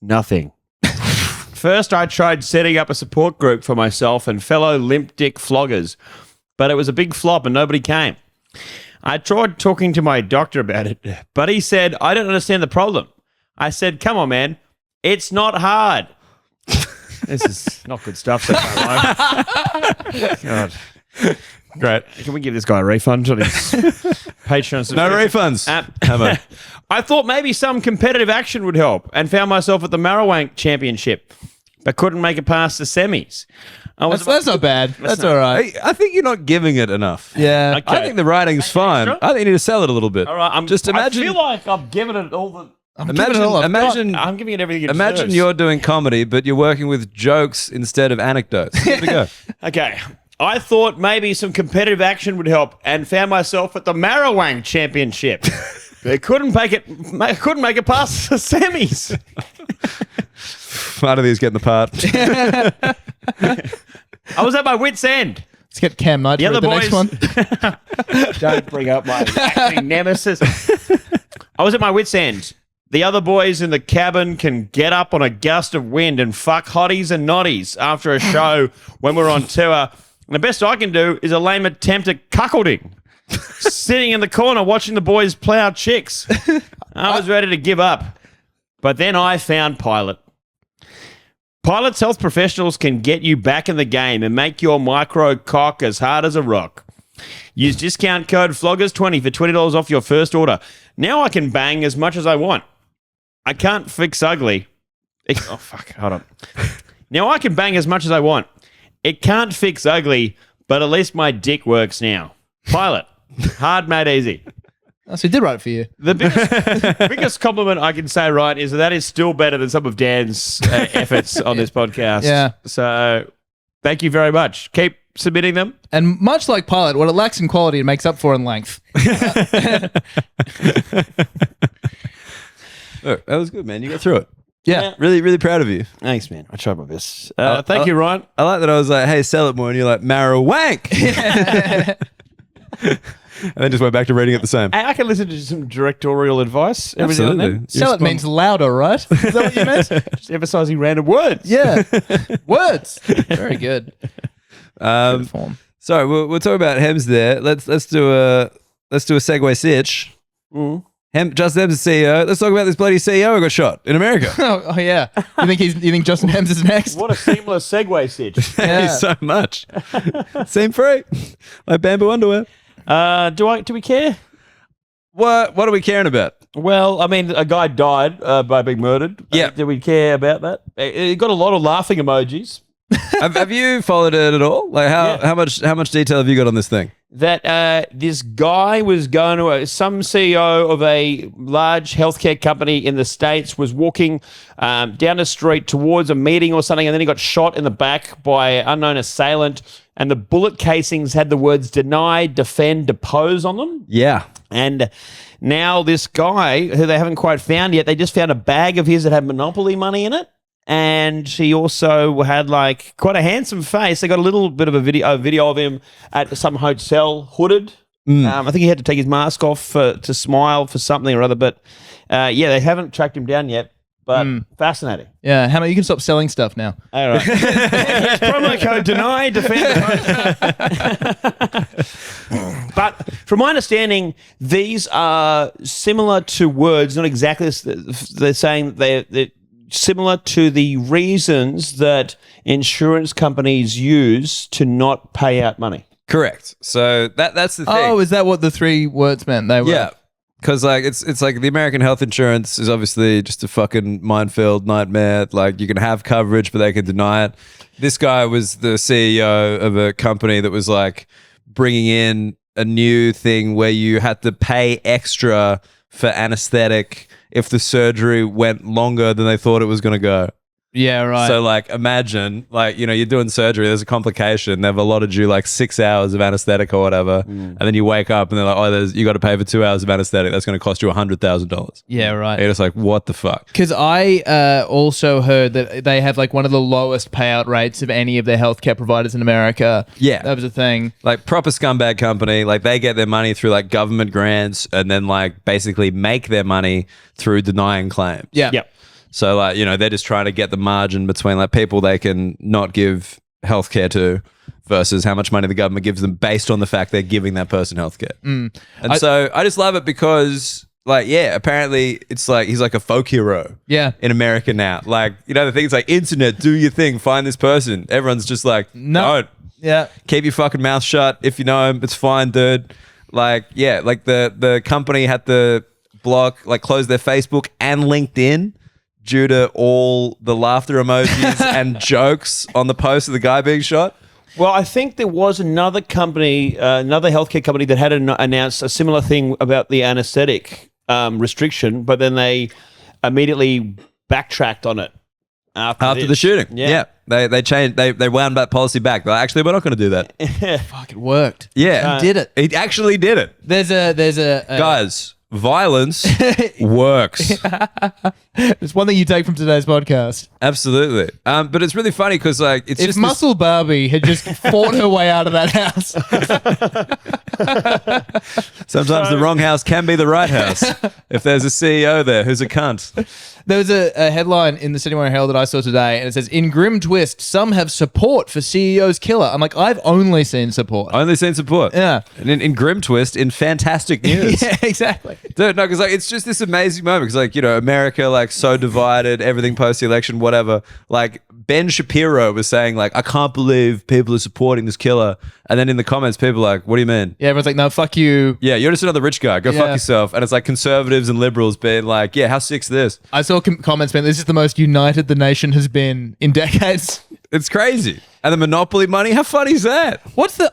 [SPEAKER 3] Nothing. First, I tried setting up a support group for myself and fellow limp dick floggers, but it was a big flop and nobody came. I tried talking to my doctor about it, but he said, I don't understand the problem. I said, come on, man. It's not hard. This is not good stuff so far. God.
[SPEAKER 1] Great.
[SPEAKER 3] Can we give this guy a refund on his Patreon?
[SPEAKER 1] No refunds. Hammer.
[SPEAKER 3] I thought maybe some competitive action would help and found myself at the Marrowwank Championship, but couldn't make it past the semis.
[SPEAKER 2] That's not bad. That's all right.
[SPEAKER 1] I think you're not giving it enough.
[SPEAKER 2] Yeah.
[SPEAKER 3] Okay.
[SPEAKER 1] I think the writing's fine.
[SPEAKER 3] extra?
[SPEAKER 1] I think you need to sell it a little bit.
[SPEAKER 3] All right,
[SPEAKER 1] Just imagine.
[SPEAKER 3] I feel like I'm giving it all the.
[SPEAKER 1] Imagine
[SPEAKER 3] I'm giving it everything. It
[SPEAKER 1] Imagine
[SPEAKER 3] deserves.
[SPEAKER 1] you're doing comedy, but you're working with jokes instead of anecdotes. Give it a go.
[SPEAKER 3] Okay. I thought maybe some competitive action would help and found myself at the Marrowwank Championship. They couldn't make it past the semis.
[SPEAKER 1] Part of these getting the part.
[SPEAKER 3] I was at my wit's end.
[SPEAKER 2] Let's get Cam Knight
[SPEAKER 3] The
[SPEAKER 2] to read
[SPEAKER 3] other
[SPEAKER 2] the next one.
[SPEAKER 3] Don't bring up my acting nemesis. I was at my wit's end. The other boys in the cabin can get up on a gust of wind and fuck hotties and noddies after a show when we're on tour. And the best I can do is a lame attempt at cuckolding. Sitting in the corner watching the boys plow chicks. I was ready to give up. But then I found Pilot. Pilot's health professionals can get you back in the game and make your micro cock as hard as a rock. Use discount code FLOGGERS20 for $20 off your first order. Now I can bang as much as I want. I can't fix ugly. Oh, fuck. Hold on. Now I can bang as much as I want. It can't fix ugly, but at least my dick works now. Pilot. Hard, made easy.
[SPEAKER 2] Oh, so he did write it for you.
[SPEAKER 3] The biggest compliment I can say, right, is that is still better than some of Dan's efforts on this podcast.
[SPEAKER 2] Yeah.
[SPEAKER 3] So thank you very much. Keep submitting them.
[SPEAKER 2] And much like Pilot, what it lacks in quality, it makes up for in length.
[SPEAKER 1] Look, that was good, man. You got through it.
[SPEAKER 2] Yeah.
[SPEAKER 1] Really, really proud of you.
[SPEAKER 3] Thanks, man. I tried my best. Thank you, Ryan.
[SPEAKER 1] I like that I was like, hey, sell it more. And you're like, Marrowwank. And then just went back to reading it the same.
[SPEAKER 3] I can listen to some directorial advice every now and then.
[SPEAKER 2] Sell it means louder, right? Is that what you meant?
[SPEAKER 3] Just emphasizing random words.
[SPEAKER 2] Yeah. Words. Very good. Good form.
[SPEAKER 1] Sorry, we'll talk about Hems there. Let's do a segue sitch. Justin Hems is CEO. Let's talk about this bloody CEO who got shot in America.
[SPEAKER 2] Oh yeah. You think Justin Hems is next?
[SPEAKER 3] What a seamless segue, Sitch.
[SPEAKER 1] Thank you so much. Seam free. Like bamboo underwear.
[SPEAKER 3] Do we care?
[SPEAKER 1] What are we caring about?
[SPEAKER 3] Well, I mean, a guy died by being murdered.
[SPEAKER 1] Yeah.
[SPEAKER 3] Do we care about that? It got a lot of laughing emojis.
[SPEAKER 1] have you followed it at all? Like how much detail have you got on this thing?
[SPEAKER 3] That this guy was going to some CEO of a large healthcare company in the States was walking down the street towards a meeting or something, and then he got shot in the back by an unknown assailant, and the bullet casings had the words deny, defend, depose on them.
[SPEAKER 1] Yeah.
[SPEAKER 3] And now this guy, who they haven't quite found yet, they just found a bag of his that had Monopoly money in it. And he also had like quite a handsome face. They got a little bit of a video of him at some hotel, hooded. I think he had to take his mask off to smile for something or other. But yeah, they haven't tracked him down yet. But fascinating.
[SPEAKER 2] Yeah, how about you can stop selling stuff now?
[SPEAKER 3] All right. Yes, promo code deny defend. But from my understanding, these are similar to words, not exactly. They're saying they're similar to the reasons that insurance companies use to not pay out money.
[SPEAKER 1] Correct. So that's the thing.
[SPEAKER 2] Oh, is that what the 3 words meant? They were.
[SPEAKER 1] Yeah. Because like it's like the American health insurance is obviously just a fucking minefield nightmare. Like you can have coverage, but they can deny it. This guy was the CEO of a company that was like bringing in a new thing where you had to pay extra for anesthetic if the surgery went longer than they thought it was going to go.
[SPEAKER 2] Yeah, right.
[SPEAKER 1] So like imagine like, you're doing surgery, there's a complication, they've allotted you like 6 hours of anesthetic or whatever, and then you wake up and they're like, oh, you got to pay for 2 hours of anesthetic, that's going to cost you $100,000.
[SPEAKER 2] Yeah, right.
[SPEAKER 1] And you're just like, what the fuck?
[SPEAKER 2] Because I also heard that they have like one of the lowest payout rates of any of their healthcare providers in America.
[SPEAKER 1] Yeah.
[SPEAKER 2] That was a thing.
[SPEAKER 1] Like proper scumbag company, like they get their money through like government grants and then like basically make their money through denying claims.
[SPEAKER 2] Yeah.
[SPEAKER 3] Yep.
[SPEAKER 1] So like, they're just trying to get the margin between like people they can not give healthcare to versus how much money the government gives them based on the fact they're giving that person healthcare. And so I just love it because like, yeah, apparently it's like he's like a folk hero in America now. Like, the thing is like internet, do your thing, find this person. Everyone's just like, no.
[SPEAKER 2] Yeah.
[SPEAKER 1] Keep your fucking mouth shut. If you know him, it's fine, dude. Like, yeah, like the company had to close their Facebook and LinkedIn due to all the laughter emojis and jokes on the post of the guy being shot.
[SPEAKER 3] Well, I think there was another company, another healthcare company that had announced a similar thing about the anesthetic restriction, but then they immediately backtracked on it after
[SPEAKER 1] the shooting. Yeah. They changed. They wound that policy back. They're like, actually, we're not going to do that.
[SPEAKER 2] Fuck, it worked.
[SPEAKER 1] Yeah,
[SPEAKER 2] he did it.
[SPEAKER 1] He actually did it.
[SPEAKER 2] There's a
[SPEAKER 1] guys. Violence works.
[SPEAKER 2] It's one thing you take from today's podcast.
[SPEAKER 1] Absolutely. But it's really funny because like it's
[SPEAKER 2] if
[SPEAKER 1] just
[SPEAKER 2] Muscle Barbie had just fought her way out of that house.
[SPEAKER 1] Sometimes the wrong house can be the right house if there's a CEO there who's a cunt.
[SPEAKER 2] There was a headline in the Sydney Morning Herald that I saw today, and it says, "In grim twist, some have support for CEO's killer." I'm like, I've only seen support.
[SPEAKER 1] Only seen support.
[SPEAKER 2] Yeah.
[SPEAKER 1] And in grim twist, in fantastic news.
[SPEAKER 2] Yeah, exactly.
[SPEAKER 1] Dude, no, because like it's just this amazing moment because like America like so divided, everything post the election, whatever. Like Ben Shapiro was saying like, I can't believe people are supporting this killer, and then in the comments, people are like, what do you mean?
[SPEAKER 2] Yeah, everyone's like, no, fuck you.
[SPEAKER 1] Yeah, you're just another rich guy. Go fuck yourself. And it's like conservatives and liberals being like, yeah, how sick's this?
[SPEAKER 2] I saw comments being, this is the most united the nation has been in decades.
[SPEAKER 1] It's crazy. And the Monopoly money, how funny is that?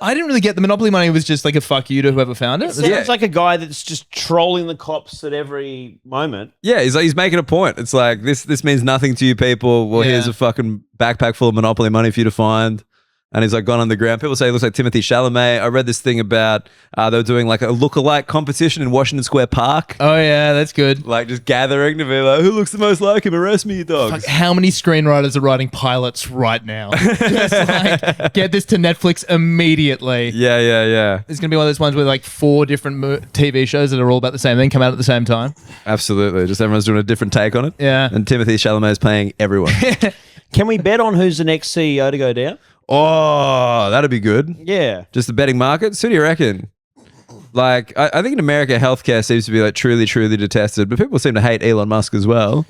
[SPEAKER 2] I didn't really get the Monopoly money was just like a fuck you to whoever found it.
[SPEAKER 3] Sounds like a guy that's just trolling the cops at every moment.
[SPEAKER 1] Yeah, he's making a point. It's like, this means nothing to you people. Well, here's a fucking backpack full of Monopoly money for you to find. And he's like gone underground. People say he looks like Timothy Chalamet. I read this thing about they were doing like a lookalike competition in Washington Square Park.
[SPEAKER 2] Oh yeah, that's good.
[SPEAKER 1] Like just gathering to be like, who looks the most like him? Arrest me, you dogs.
[SPEAKER 2] Fuck, how many screenwriters are writing pilots right now? Just like, get this to Netflix immediately.
[SPEAKER 1] Yeah.
[SPEAKER 2] It's going to be one of those ones where like 4 different TV shows that are all about the same thing come out at the same time.
[SPEAKER 1] Absolutely. Just everyone's doing a different take on it.
[SPEAKER 2] Yeah.
[SPEAKER 1] And Timothy Chalamet is playing everyone.
[SPEAKER 3] Can we bet on who's the next CEO to go down?
[SPEAKER 1] Oh, that'd be good.
[SPEAKER 3] Yeah.
[SPEAKER 1] Just the betting markets. Who do you reckon? Like, I think in America, healthcare seems to be like truly, truly detested, but people seem to hate Elon Musk as well.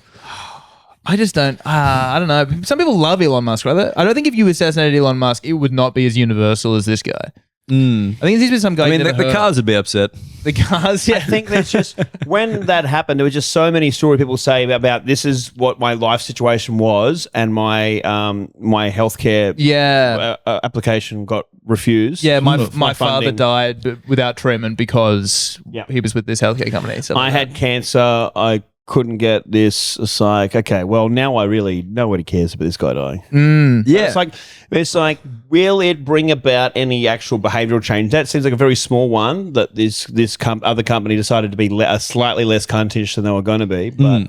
[SPEAKER 2] I just don't. I don't know. Some people love Elon Musk, right? I don't think if you assassinated Elon Musk, it would not be as universal as this guy. I think he's been some guy.
[SPEAKER 1] I mean, the cars would be upset.
[SPEAKER 2] The cars, yeah.
[SPEAKER 3] I think there's just when that happened, there was just so many stories people say about this is what my life situation was, and my my healthcare application got refused.
[SPEAKER 2] Yeah, my father
[SPEAKER 3] funding.
[SPEAKER 2] died without treatment because he was with this healthcare company. So
[SPEAKER 3] I had cancer. I couldn't get this. It's like, okay, well, now I really nobody cares about this guy dying.
[SPEAKER 1] Yeah.
[SPEAKER 3] It's like, will it bring about any actual behavioural change? That seems like a very small one that this other company decided to be slightly less cuntish than they were going to be. But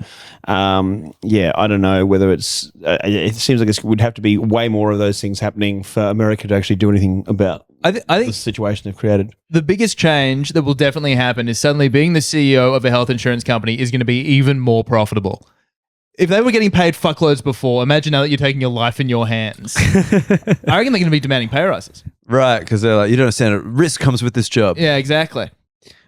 [SPEAKER 3] yeah, I don't know whether it's. It seems like it would have to be way more of those things happening for America to actually do anything about. I think the situation they've created.
[SPEAKER 2] The biggest change that will definitely happen is suddenly being the CEO of a health insurance company is going to be even more profitable. If they were getting paid fuckloads before, imagine now that you're taking your life in your hands. I reckon they're going to be demanding pay rises.
[SPEAKER 1] Right, because they're like, you don't understand, risk comes with this job.
[SPEAKER 2] Yeah, exactly.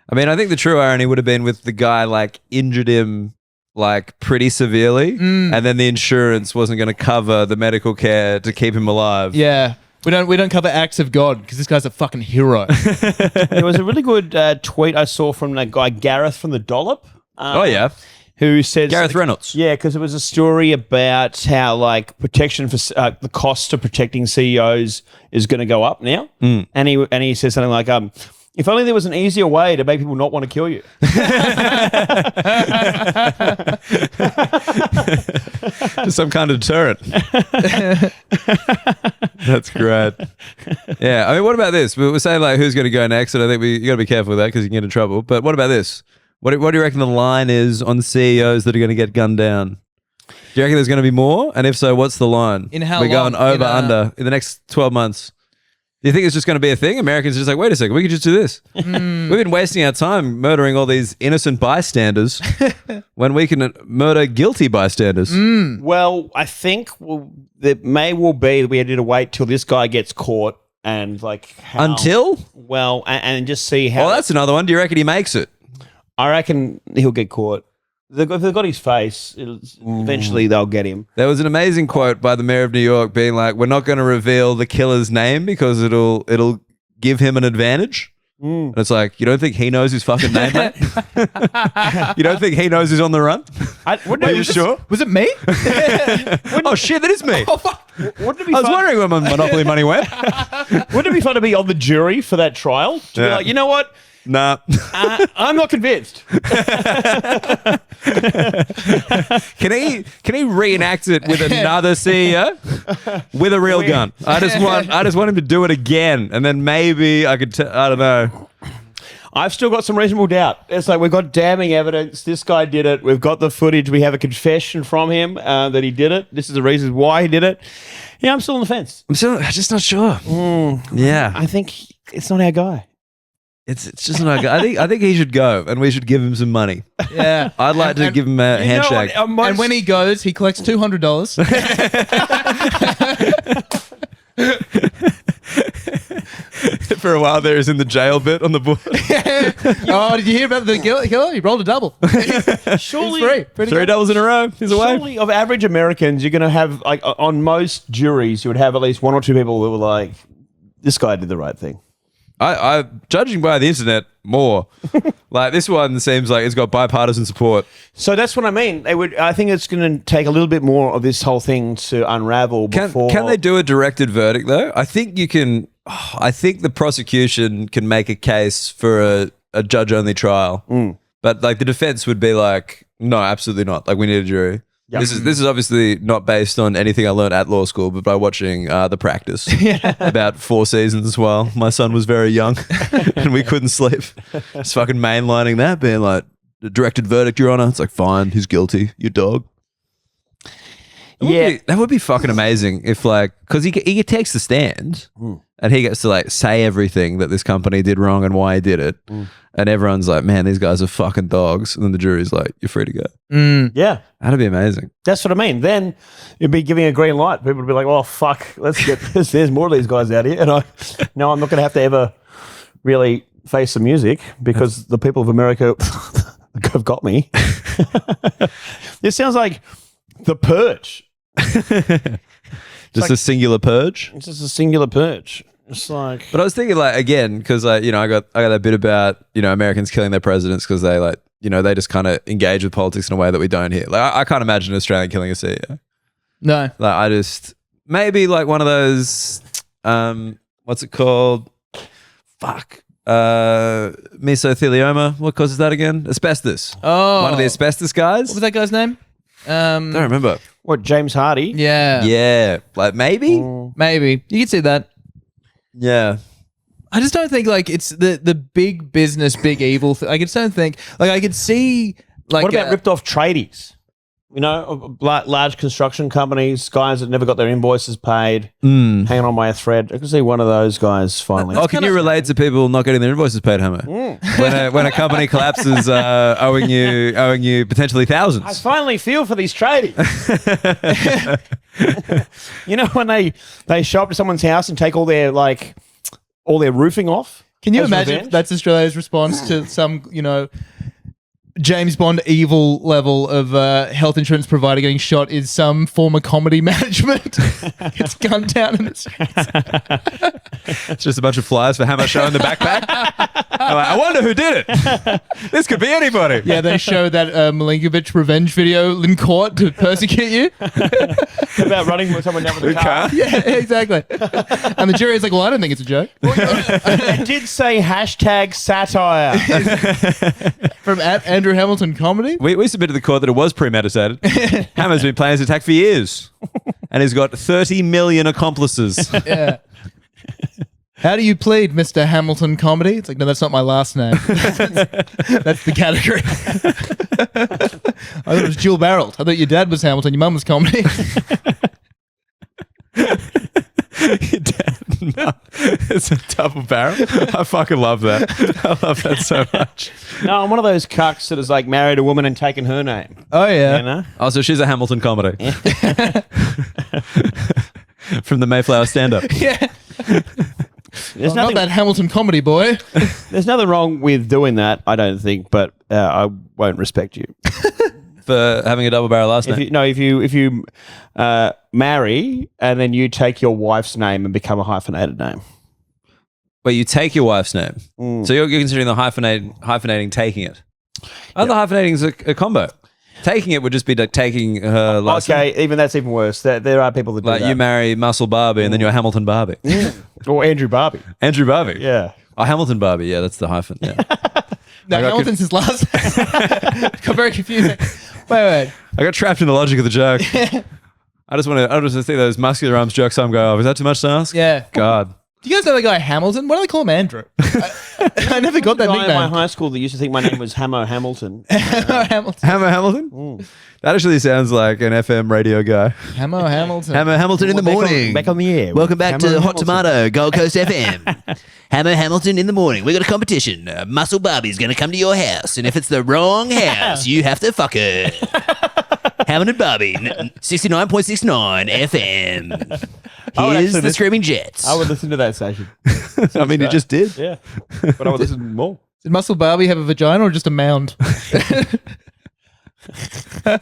[SPEAKER 1] I mean, I think the true irony would have been with the guy like injured him like pretty severely, and then the insurance wasn't going to cover the medical care to keep him alive.
[SPEAKER 2] Yeah. We don't cover acts of God because this guy's a fucking hero.
[SPEAKER 3] There was a really good tweet I saw from that guy Gareth from the Dollop.
[SPEAKER 1] Oh yeah,
[SPEAKER 3] who says
[SPEAKER 1] Gareth Reynolds?
[SPEAKER 3] Yeah, because it was a story about how like protection for the cost of protecting CEOs is going to go up now, and he says something like, if only there was an easier way to make people not want to kill you.
[SPEAKER 1] Some kind of deterrent. That's great. Yeah, I mean, what about this? We're saying like who's going to go next, and I think you got to be careful with that because you can get in trouble. But what about this? What do you reckon the line is on CEOs that are going to get gunned down? Do you reckon there's going to be more? And if so, what's the line?
[SPEAKER 2] In how
[SPEAKER 1] We're
[SPEAKER 2] long?
[SPEAKER 1] going over, under in the next 12 months. Do you think it's just going to be a thing? Americans are just like, wait a second, we could just do this. We've been wasting our time murdering all these innocent bystanders when we can murder guilty bystanders.
[SPEAKER 3] Well, I think there may well be that we need to wait till this guy gets caught and like
[SPEAKER 1] Until?
[SPEAKER 3] Well, and just see how.
[SPEAKER 1] Well, that's another one. Do you reckon he makes it?
[SPEAKER 3] I reckon he'll get caught. If they've got his face, eventually they'll get him.
[SPEAKER 1] There was an amazing quote by the mayor of New York being like, we're not going to reveal the killer's name because it'll give him an advantage. And it's like, you don't think he knows his fucking name, mate? You don't think he knows he's on the run? Are you sure?
[SPEAKER 2] Was it me?
[SPEAKER 1] Oh shit, that is me.
[SPEAKER 2] Oh, fuck.
[SPEAKER 3] Wouldn't it be
[SPEAKER 1] I was
[SPEAKER 3] fun?
[SPEAKER 1] wondering where my Monopoly money went.
[SPEAKER 3] Wouldn't it be fun to be on the jury for that trial? To be like, you know what?
[SPEAKER 1] Nah.
[SPEAKER 3] I'm not convinced.
[SPEAKER 1] Can he reenact it with another CEO with a real gun? I just want him to do it again, and then maybe I could. I don't know.
[SPEAKER 3] I've still got some reasonable doubt. It's like we've got damning evidence. This guy did it. We've got the footage. We have a confession from him that he did it. This is the reasons why he did it. Yeah, I'm still on the fence.
[SPEAKER 1] I'm just not sure. Yeah,
[SPEAKER 3] I think it's not our guy.
[SPEAKER 1] It's just not. I think he should go, and we should give him some money.
[SPEAKER 2] Yeah,
[SPEAKER 1] I'd like to give him a handshake.
[SPEAKER 2] And when he goes, he collects $200.
[SPEAKER 1] For a while there, he's in the jail bit on the board.
[SPEAKER 2] Oh, did you hear about the killer? He rolled a double.
[SPEAKER 3] Surely,
[SPEAKER 2] He's free.
[SPEAKER 1] Three doubles in a row. He's away.
[SPEAKER 3] Surely, of average Americans, you're going to have like on most juries, you would have at least one or two people that were like, "This guy did the right thing."
[SPEAKER 1] I judging by the internet, more. Like this one seems like it's got bipartisan support.
[SPEAKER 3] So that's what I mean. I think it's going to take a little bit more of this whole thing to unravel before.
[SPEAKER 1] Can they do a directed verdict though? I think you can. I think the prosecution can make a case for a judge-only trial, but like the defense would be like, no, absolutely not. Like we need a jury. Yep. This is obviously not based on anything I learned at law school, but by watching The Practice about 4 seasons while my son was very young and we couldn't sleep. Just fucking mainlining that, being like, the directed verdict, Your Honor. It's like, fine, he's guilty. You dog. That would be fucking amazing if because he takes the stand and he gets to say everything that this company did wrong and why he did it. And everyone's like, man, these guys are fucking dogs. And then the jury's like, you're free to go.
[SPEAKER 3] Yeah.
[SPEAKER 1] That'd be amazing.
[SPEAKER 3] That's what I mean. Then you'd be giving a green light. People would be like, oh, fuck, let's get this. There's more of these guys out here. And I'm not going to have to ever really face the music because the people of America have got me. This sounds like The Purge.
[SPEAKER 1] Just a singular purge?
[SPEAKER 3] It's just a singular purge. It's like...
[SPEAKER 1] But I was thinking again, because I got that bit about, Americans killing their presidents because they they just kind of engage with politics in a way that we don't here. I can't imagine an Australian killing a CEO. No. Maybe one of those, what's it called? Fuck. Mesothelioma. What causes that again? Asbestos.
[SPEAKER 2] Oh.
[SPEAKER 1] One of the asbestos guys.
[SPEAKER 2] What was that guy's name?
[SPEAKER 1] Don't remember.
[SPEAKER 3] What, James Hardy?
[SPEAKER 2] Yeah.
[SPEAKER 1] Yeah. Maybe?
[SPEAKER 2] Maybe. You could see that.
[SPEAKER 1] Yeah.
[SPEAKER 2] I just don't think it's the big business, big evil thing. I just don't think I could see
[SPEAKER 3] what about ripped off tradies? Large construction companies, guys that never got their invoices paid, hanging on by a thread. I could see one of those guys finally.
[SPEAKER 1] Can you relate to people not getting their invoices paid, Hammer? When a company collapses, owing you potentially thousands.
[SPEAKER 3] I finally feel for these tradies. When they show up to someone's house and take all their roofing off.
[SPEAKER 2] Can you imagine if that's Australia's response to some James Bond evil level of health insurance provider getting shot is some form of comedy management? It's gunned down in the streets.
[SPEAKER 1] It's just a bunch of flyers for Hammer Show in the backpack. I wonder who did it. This could be anybody.
[SPEAKER 2] Yeah, they show that Milinkovic revenge video in court to persecute you.
[SPEAKER 3] About running with someone down with a car.
[SPEAKER 2] Yeah, exactly. And the jury is like, well, I don't think it's a joke.
[SPEAKER 3] It did say #satire.
[SPEAKER 2] From Andrew Hamilton Comedy.
[SPEAKER 1] We submitted to the court that it was premeditated. Hammer's been planning his attack for years. And he's got 30 million accomplices.
[SPEAKER 2] Yeah. How do you plead, Mr. Hamilton Comedy? It's like, no, that's not my last name. That's the category. I thought it was dual barreled. I thought your dad was Hamilton, your mum was Comedy.
[SPEAKER 1] Your dad, no. It's a double barrel. I fucking love that. I love that so much.
[SPEAKER 3] No, I'm one of those cucks that has married a woman and taken her name.
[SPEAKER 2] Oh, yeah.
[SPEAKER 1] Oh, so she's a Hamilton Comedy. From the Mayflower stand-up.
[SPEAKER 2] Yeah. There's not that Hamilton Comedy boy.
[SPEAKER 3] There's nothing wrong with doing that, I don't think, but I won't respect you.
[SPEAKER 1] For having a double barrel last name?
[SPEAKER 3] If you marry and then you take your wife's name and become a hyphenated name.
[SPEAKER 1] Well, you take your wife's name. So you're considering the hyphenating taking it. I thought hyphenating is a combo. Taking it would just be taking her last name.
[SPEAKER 3] Okay, even that's even worse. There are people that do that.
[SPEAKER 1] You marry Muscle Barbie and then you're Hamilton Barbie.
[SPEAKER 3] Or Andrew Barbie.
[SPEAKER 1] Andrew Barbie.
[SPEAKER 3] Yeah.
[SPEAKER 1] Oh, Hamilton Barbie. Yeah, that's the hyphen. Yeah.
[SPEAKER 2] No, Hamilton's his last name. Got very confusing. Wait.
[SPEAKER 1] I got trapped in the logic of the joke. I just want to see those muscular arms jokes I'm going, is that too much to ask?
[SPEAKER 2] Yeah.
[SPEAKER 1] God.
[SPEAKER 2] Do you guys know the guy Hamilton? Why do they call him Andrew? I never got that
[SPEAKER 3] guy
[SPEAKER 2] nickname.
[SPEAKER 3] in my high school that used to think my name was Hammer Hamilton.
[SPEAKER 2] Hamilton.
[SPEAKER 1] Hammer Hamilton? That actually sounds like an FM radio guy.
[SPEAKER 2] Hammer Hamilton.
[SPEAKER 1] Hammer Hamilton in the morning.
[SPEAKER 3] Back on the air.
[SPEAKER 1] Welcome back
[SPEAKER 3] Hammer
[SPEAKER 1] to Hot
[SPEAKER 3] Hamilton.
[SPEAKER 1] Tomato, Gold Coast FM. Hammer Hamilton in the morning. We got a competition. Muscle Barbie's going to come to your house, and if it's the wrong house, you have to fuck her. Hamilton Barbie, 69.69 FM. Here's the Screaming Jets.
[SPEAKER 3] I would listen to that station.
[SPEAKER 1] I mean, you just did.
[SPEAKER 3] Yeah. But I would listen more.
[SPEAKER 2] Did Muscle Barbie have a vagina or just a mound?
[SPEAKER 3] All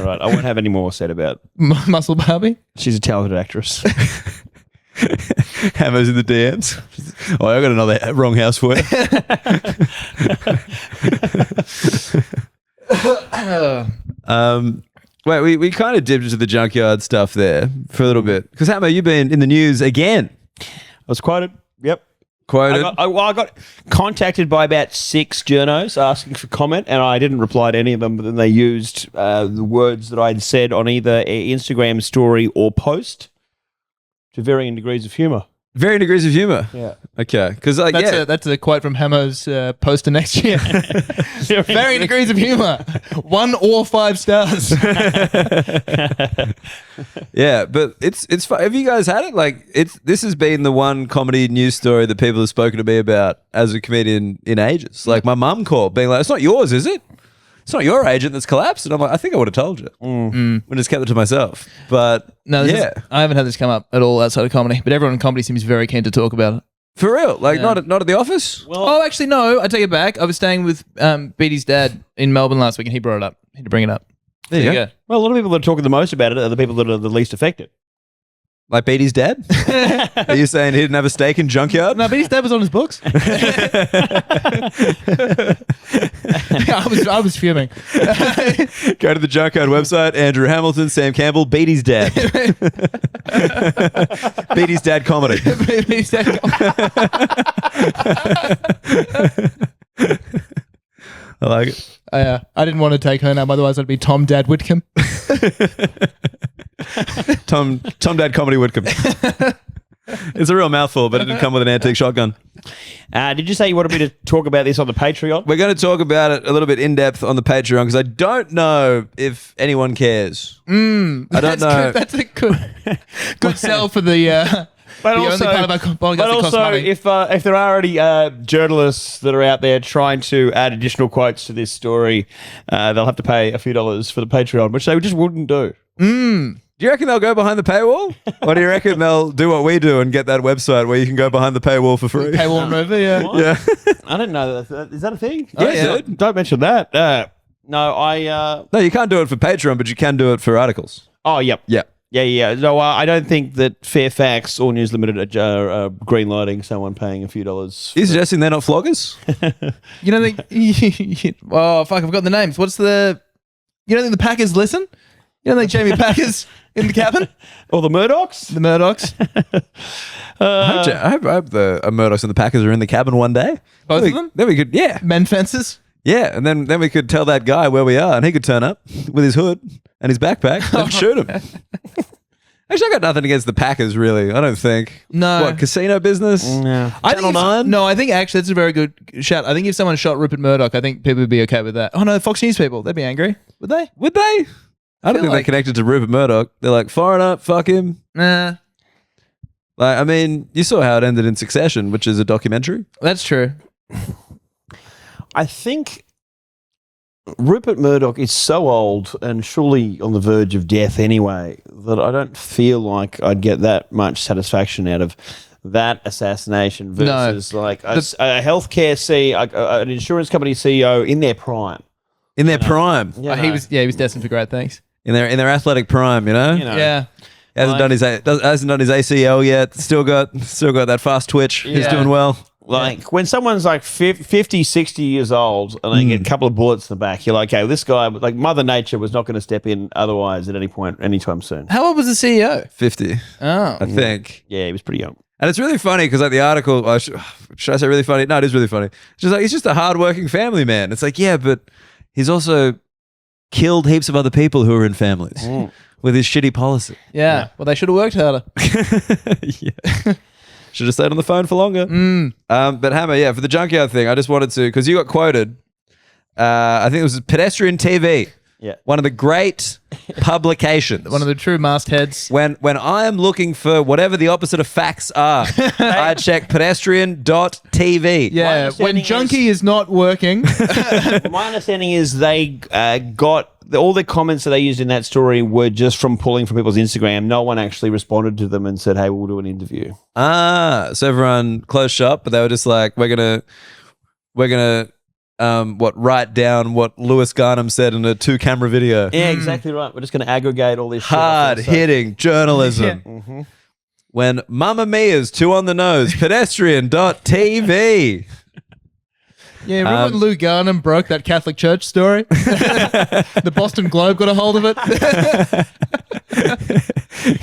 [SPEAKER 3] right. I won't have any more said about
[SPEAKER 2] Muscle Barbie?
[SPEAKER 3] She's a talented actress.
[SPEAKER 1] Hammers in the DMs. Oh, I got another wrong house for you. Wait, we kind of dipped into the junkyard stuff there for a little bit. Because Hammer, you've been in the news again.
[SPEAKER 3] I was quoted. Yep.
[SPEAKER 1] Quoted.
[SPEAKER 3] I got contacted by about 6 journos asking for comment, and I didn't reply to any of them, but then they used the words that I'd said on either Instagram story or post to varying degrees of humour.
[SPEAKER 1] Varying degrees of humor.
[SPEAKER 3] Yeah.
[SPEAKER 1] Okay. Because
[SPEAKER 2] That's a quote from Hamo's poster next year. Varying degrees of humor. 1 or 5 stars.
[SPEAKER 1] yeah, but it's fun. Have you guys had it? Like, this has been the one comedy news story that people have spoken to me about as a comedian in ages. Like, my mum called, being like, "It's not yours, is it? It's not your agent that's collapsed." And I'm like, "I think I would have told you." I just kept it to myself. But
[SPEAKER 2] No,
[SPEAKER 1] yeah,
[SPEAKER 2] I haven't had this come up at all outside of comedy, but everyone in comedy seems very keen to talk about it.
[SPEAKER 1] for real. Like, not at the office.
[SPEAKER 2] Oh, actually, no. I take it back. I was staying with Beatty's dad in Melbourne last week, and he brought it up. He had to bring it up.
[SPEAKER 1] There you go.
[SPEAKER 3] Well, a lot of people that are talking the most about it are the people that are the least affected.
[SPEAKER 1] Like Beatty's dad? Are you saying he didn't have a stake in Junkyard?
[SPEAKER 2] No, Beatty's dad was on his books. I was fuming.
[SPEAKER 1] Go to the Junkyard website. Andrew Hamilton, Sam Campbell, Beatty's dad. Beatty's dad comedy.
[SPEAKER 2] Beatty's dad.
[SPEAKER 1] I like it.
[SPEAKER 2] I didn't want to take her name, otherwise I'd be Tom Dad Witcombe.
[SPEAKER 1] Tom Dad Comedy Witcombe. It's a real mouthful, but it did come with an antique shotgun.
[SPEAKER 3] Did you say you wanted me to talk about this on the Patreon?
[SPEAKER 1] We're going to talk about it a little bit in depth on the Patreon because I don't know if anyone cares. I don't know.
[SPEAKER 2] That's a good sell for the.
[SPEAKER 3] But
[SPEAKER 2] the
[SPEAKER 3] also,
[SPEAKER 2] only part of our podcast
[SPEAKER 3] but
[SPEAKER 2] that costs
[SPEAKER 3] also
[SPEAKER 2] money.
[SPEAKER 3] if there are any journalists that are out there trying to add additional quotes to this story, they'll have to pay a few dollars for the Patreon, which they just wouldn't do.
[SPEAKER 1] Do you reckon they'll go behind the paywall? Or do you reckon they'll do what we do and get that website where you can go behind the paywall for free?
[SPEAKER 2] Paywall remover, yeah.
[SPEAKER 3] What?
[SPEAKER 1] Yeah.
[SPEAKER 3] I didn't know that. Is that a thing?
[SPEAKER 1] Yeah,
[SPEAKER 3] Don't mention that. No,
[SPEAKER 1] No, you can't do it for Patreon, but you can do it for articles.
[SPEAKER 3] Oh, yep.
[SPEAKER 1] Yeah.
[SPEAKER 3] Yeah. No, I don't think that Fairfax or News Limited are greenlighting someone paying a few dollars.
[SPEAKER 1] Are you suggesting they're not floggers?
[SPEAKER 2] You don't think? Oh fuck! I've got the names. What's the? You don't think the Packers listen? You don't think Jamie Packer's in the cabin?
[SPEAKER 3] Or the Murdocks?
[SPEAKER 2] The Murdocks?
[SPEAKER 1] I hope the Murdochs and the Packers are in the cabin one day.
[SPEAKER 2] Both of them?
[SPEAKER 1] Then we could, yeah.
[SPEAKER 2] Men fences?
[SPEAKER 1] Yeah, and then we could tell that guy where we are, and he could turn up with his hood and his backpack and shoot him. Actually, I got nothing against the Packers, really. I don't think.
[SPEAKER 2] No.
[SPEAKER 1] What, casino business?
[SPEAKER 3] No.
[SPEAKER 1] Channel 9?
[SPEAKER 2] No, I think actually that's a very good shout. I think if someone shot Rupert Murdoch, I think people would be okay with that. Oh no, Fox News people, they'd be angry. Would they?
[SPEAKER 1] Would they? I don't think they're connected to Rupert Murdoch. They're like, foreigner, fuck him.
[SPEAKER 2] Nah.
[SPEAKER 1] Like, I mean, you saw how it ended in Succession, which is a documentary.
[SPEAKER 2] That's true.
[SPEAKER 3] I think Rupert Murdoch is so old and surely on the verge of death anyway that I don't feel like I'd get that much satisfaction out of that assassination versus like a healthcare CEO, an insurance company CEO in their prime.
[SPEAKER 1] In their prime.
[SPEAKER 3] Yeah,
[SPEAKER 2] He was destined for great things.
[SPEAKER 1] In their athletic prime, you know?
[SPEAKER 2] Yeah.
[SPEAKER 1] Hasn't done his ACL yet. Still got that fast twitch. He's doing well.
[SPEAKER 3] Like when someone's like 50, 60 years old and they get a couple of bullets in the back, you're like, okay, well, this guy, like Mother Nature was not going to step in otherwise at any point, anytime soon.
[SPEAKER 2] How old was the CEO?
[SPEAKER 1] 50.
[SPEAKER 2] Oh.
[SPEAKER 1] I think.
[SPEAKER 3] Yeah, he was pretty young.
[SPEAKER 1] And it's really funny because like the article, should I say really funny? No, it is really funny. It's just like, he's just a hardworking family man. It's like, yeah, but he's also killed heaps of other people who are in families with his shitty policy.
[SPEAKER 2] Yeah. Well, they should have worked harder.
[SPEAKER 1] Yeah. Should have stayed on the phone for longer. But Hammer, yeah, for the Junkyard thing, I just wanted to, because you got quoted, I think it was Pedestrian TV.
[SPEAKER 3] Yeah.
[SPEAKER 1] One of the great publications.
[SPEAKER 2] One of the true mastheads.
[SPEAKER 1] When I am looking for whatever the opposite of facts are, I check pedestrian.tv.
[SPEAKER 2] Yeah. When Junkie is not working.
[SPEAKER 3] My understanding is they got all the comments that they used in that story were just from pulling from people's Instagram. No one actually responded to them and said, hey, we'll do an interview.
[SPEAKER 1] So everyone closed shop, but they were just like, we're gonna write down what Lewis Garnham said in a 2-camera video.
[SPEAKER 3] Yeah, exactly right. We're just going to aggregate all this
[SPEAKER 1] hard-hitting journalism.
[SPEAKER 2] Yeah.
[SPEAKER 1] When Mamma Mia's 2 on the nose, pedestrian.tv.
[SPEAKER 2] Yeah, remember when Lou Garnham broke that Catholic Church story? The Boston Globe got a hold of it.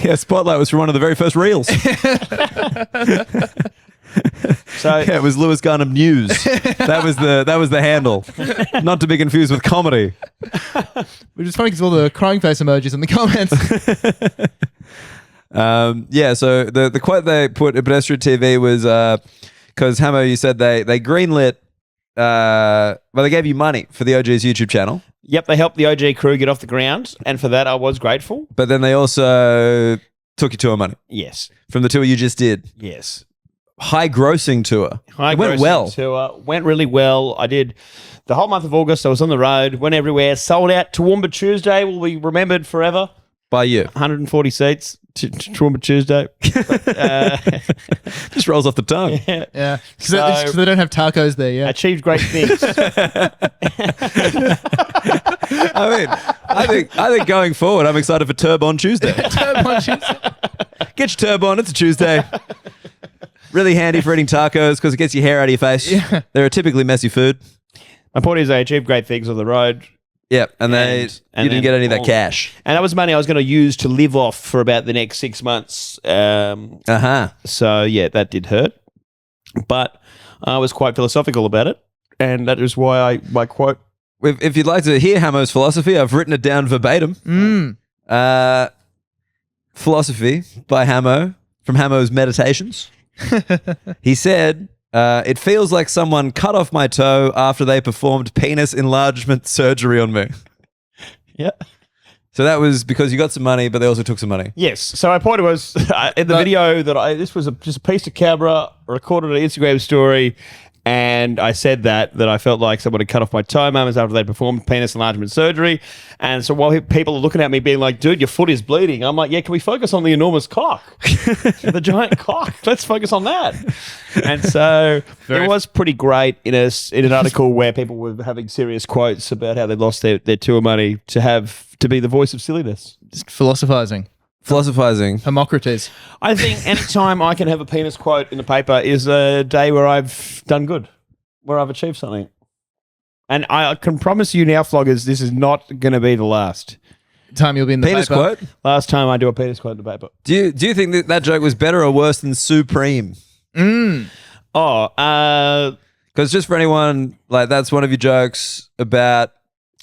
[SPEAKER 1] Yeah, Spotlight was from one of the very first reels.
[SPEAKER 3] So
[SPEAKER 1] yeah, it was Lewis Garnham News. That was the handle. Not to be confused with comedy.
[SPEAKER 2] Which is funny because all the crying face emojis in the comments.
[SPEAKER 1] Yeah, so the quote they put at Pedestrian TV was because Hamo, you said they greenlit, they gave you money for the OG's YouTube channel.
[SPEAKER 3] Yep, they helped the OG crew get off the ground, and for that I was grateful.
[SPEAKER 1] But then they also took your tour money.
[SPEAKER 3] Yes.
[SPEAKER 1] From the tour you just did.
[SPEAKER 3] Yes.
[SPEAKER 1] High grossing tour.
[SPEAKER 3] It
[SPEAKER 1] went well.
[SPEAKER 3] Tour. Went really well. I did the whole month of August. I was on the road, went everywhere, sold out. Toowoomba Tuesday will be remembered forever.
[SPEAKER 1] By you.
[SPEAKER 3] 140 seats. Toowoomba Tuesday.
[SPEAKER 1] Just rolls off the tongue.
[SPEAKER 2] Yeah. Because they don't have tacos there, yeah.
[SPEAKER 3] Achieved great things.
[SPEAKER 1] I think going forward, I'm excited for Turban Tuesday.
[SPEAKER 2] Turban Tuesday.
[SPEAKER 1] Get your turban. It's a Tuesday. Really handy for eating tacos because it gets your hair out of your face.
[SPEAKER 2] Yeah.
[SPEAKER 1] They're a typically messy food.
[SPEAKER 3] My point is they achieved great things on the road.
[SPEAKER 1] Yep, and you didn't get any of that cash.
[SPEAKER 3] And that was money I was going to use to live off for about the next 6 months. So, yeah, that did hurt. But I was quite philosophical about it. And that is why my quote.
[SPEAKER 1] If you'd like to hear Hamo's philosophy, I've written it down verbatim. Philosophy by Hamo from Hamo's Meditations. He said, it feels like someone cut off my toe after they performed penis enlargement surgery on me.
[SPEAKER 3] Yeah.
[SPEAKER 1] So that was because you got some money, but they also took some money.
[SPEAKER 3] Yes. So my point was, in the video that this was just a piece of camera, recorded an Instagram story, and I said that I felt like someone had cut off my toe moments after they performed penis enlargement surgery. And so while people are looking at me being like, dude, your foot is bleeding, I'm like, yeah, can we focus on the enormous cock? The giant cock. Let's focus on that. And so it was pretty great in an article where people were having serious quotes about how they lost their tour money to be the voice of silliness.
[SPEAKER 2] Just philosophizing. Hermocrates.
[SPEAKER 3] I think anytime I can have a penis quote in the paper is a day where I've done good, where I've achieved something. And I can promise you now, floggers, this is not going to be the last
[SPEAKER 2] time you'll be in the
[SPEAKER 1] penis
[SPEAKER 2] paper.
[SPEAKER 1] Quote?
[SPEAKER 3] Last time I do a penis quote in the paper.
[SPEAKER 1] Do you think that joke was better or worse than Supreme?
[SPEAKER 3] Because
[SPEAKER 1] just for anyone, like that's one of your jokes about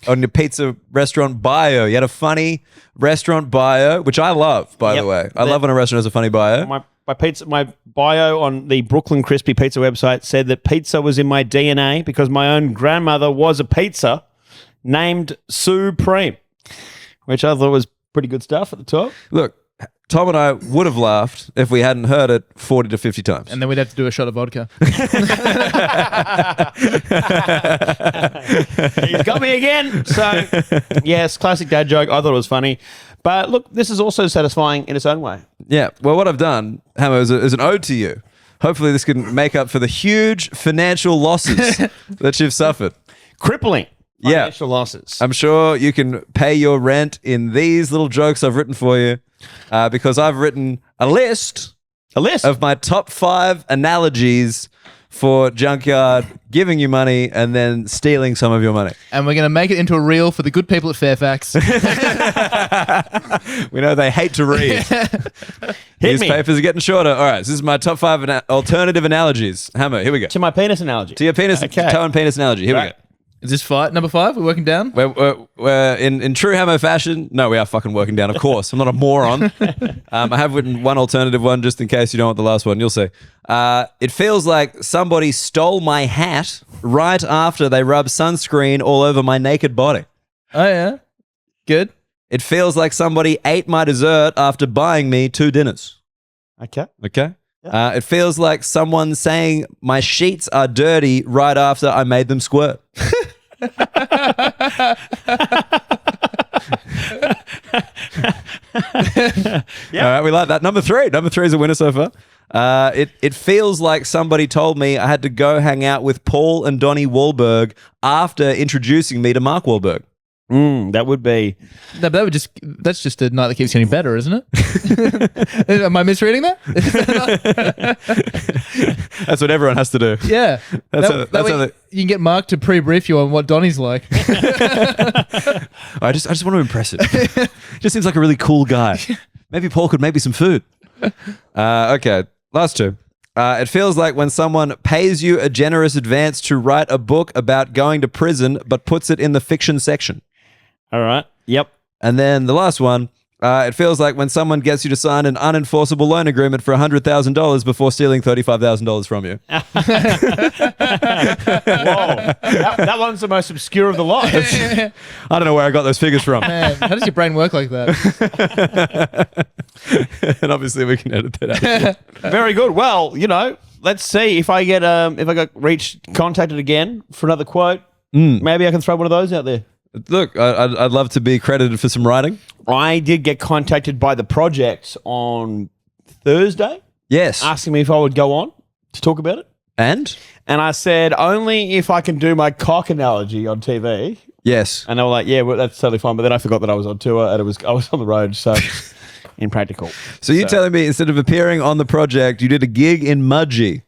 [SPEAKER 1] on your pizza restaurant bio. You had a funny restaurant bio, which I love, by the way. I love when a restaurant has a funny bio.
[SPEAKER 3] My bio on the Brooklyn Crispy Pizza website said that pizza was in my DNA because my own grandmother was a pizza named Supreme, which I thought was pretty good stuff at the top.
[SPEAKER 1] Look, Tom and I would have laughed if we hadn't heard it 40 to 50 times.
[SPEAKER 2] And then we'd have to do a shot of vodka.
[SPEAKER 3] He's got me again. So, yes, classic dad joke. I thought it was funny. But look, this is also satisfying in its own way.
[SPEAKER 1] Yeah. Well, what I've done, Hamo, is an ode to you. Hopefully this can make up for the huge financial losses that you've suffered.
[SPEAKER 3] Crippling financial losses.
[SPEAKER 1] I'm sure you can pay your rent in these little jokes I've written for you because I've written a list of my top 5 analogies for Junkyard giving you money and then stealing some of your money.
[SPEAKER 2] And we're going to make it into a reel for the good people at Fairfax.
[SPEAKER 1] We know they hate to read. Newspapers are getting shorter. All right, so this is my top 5 alternative analogies. Hammer, here we go.
[SPEAKER 3] To my penis analogy.
[SPEAKER 1] To your penis, toe and penis analogy. Here we go.
[SPEAKER 2] Is this number 5? We're working down?
[SPEAKER 1] We're in true Hamo fashion. No, we are fucking working down, of course. I'm not a moron. I have written one alternative one just in case you don't want the last one. You'll see. It feels like somebody stole my hat right after they rubbed sunscreen all over my naked body.
[SPEAKER 2] Oh, yeah. Good.
[SPEAKER 1] It feels like somebody ate my dessert after buying me 2 dinners.
[SPEAKER 3] Okay.
[SPEAKER 1] Yeah. It feels like someone saying my sheets are dirty right after I made them squirt. All right, we like that. Number 3 is a winner so far. It feels like somebody told me I had to go hang out with Paul and Donnie Wahlberg after introducing me to Mark Wahlberg.
[SPEAKER 3] That would be.
[SPEAKER 2] No, but that's just a night that keeps getting better, isn't it? Am I misreading that?
[SPEAKER 1] That's what everyone has to do.
[SPEAKER 2] Yeah. That's how you can get Mark to pre-brief you on what Donnie's like.
[SPEAKER 1] I just want to impress him. Just seems like a really cool guy. Maybe Paul could make me some food. Okay, last 2. It feels like when someone pays you a generous advance to write a book about going to prison but puts it in the fiction section.
[SPEAKER 3] All right. Yep.
[SPEAKER 1] And then the last one, It feels like when someone gets you to sign an unenforceable loan agreement for $100,000 before stealing $35,000 from you.
[SPEAKER 3] Whoa. That one's the most obscure of the lot.
[SPEAKER 1] I don't know where I got those figures from.
[SPEAKER 2] Man, how does your brain work like that?
[SPEAKER 1] And obviously we can edit that out.
[SPEAKER 3] Very good. Well, let's see if I get contacted again for another quote. Maybe I can throw one of those out there.
[SPEAKER 1] Look, I'd love to be credited for some writing.
[SPEAKER 3] I did get contacted by the project on Thursday,
[SPEAKER 1] Yes.
[SPEAKER 3] asking me if I would go on to talk about it.
[SPEAKER 1] And?
[SPEAKER 3] And I said, only if I can do my cock analogy on TV.
[SPEAKER 1] Yes.
[SPEAKER 3] And they were like, yeah, well, that's totally fine. But then I forgot that I was on tour and I was on the road, so impractical.
[SPEAKER 1] So you're telling me instead of appearing on the project, you did a gig in Mudgee?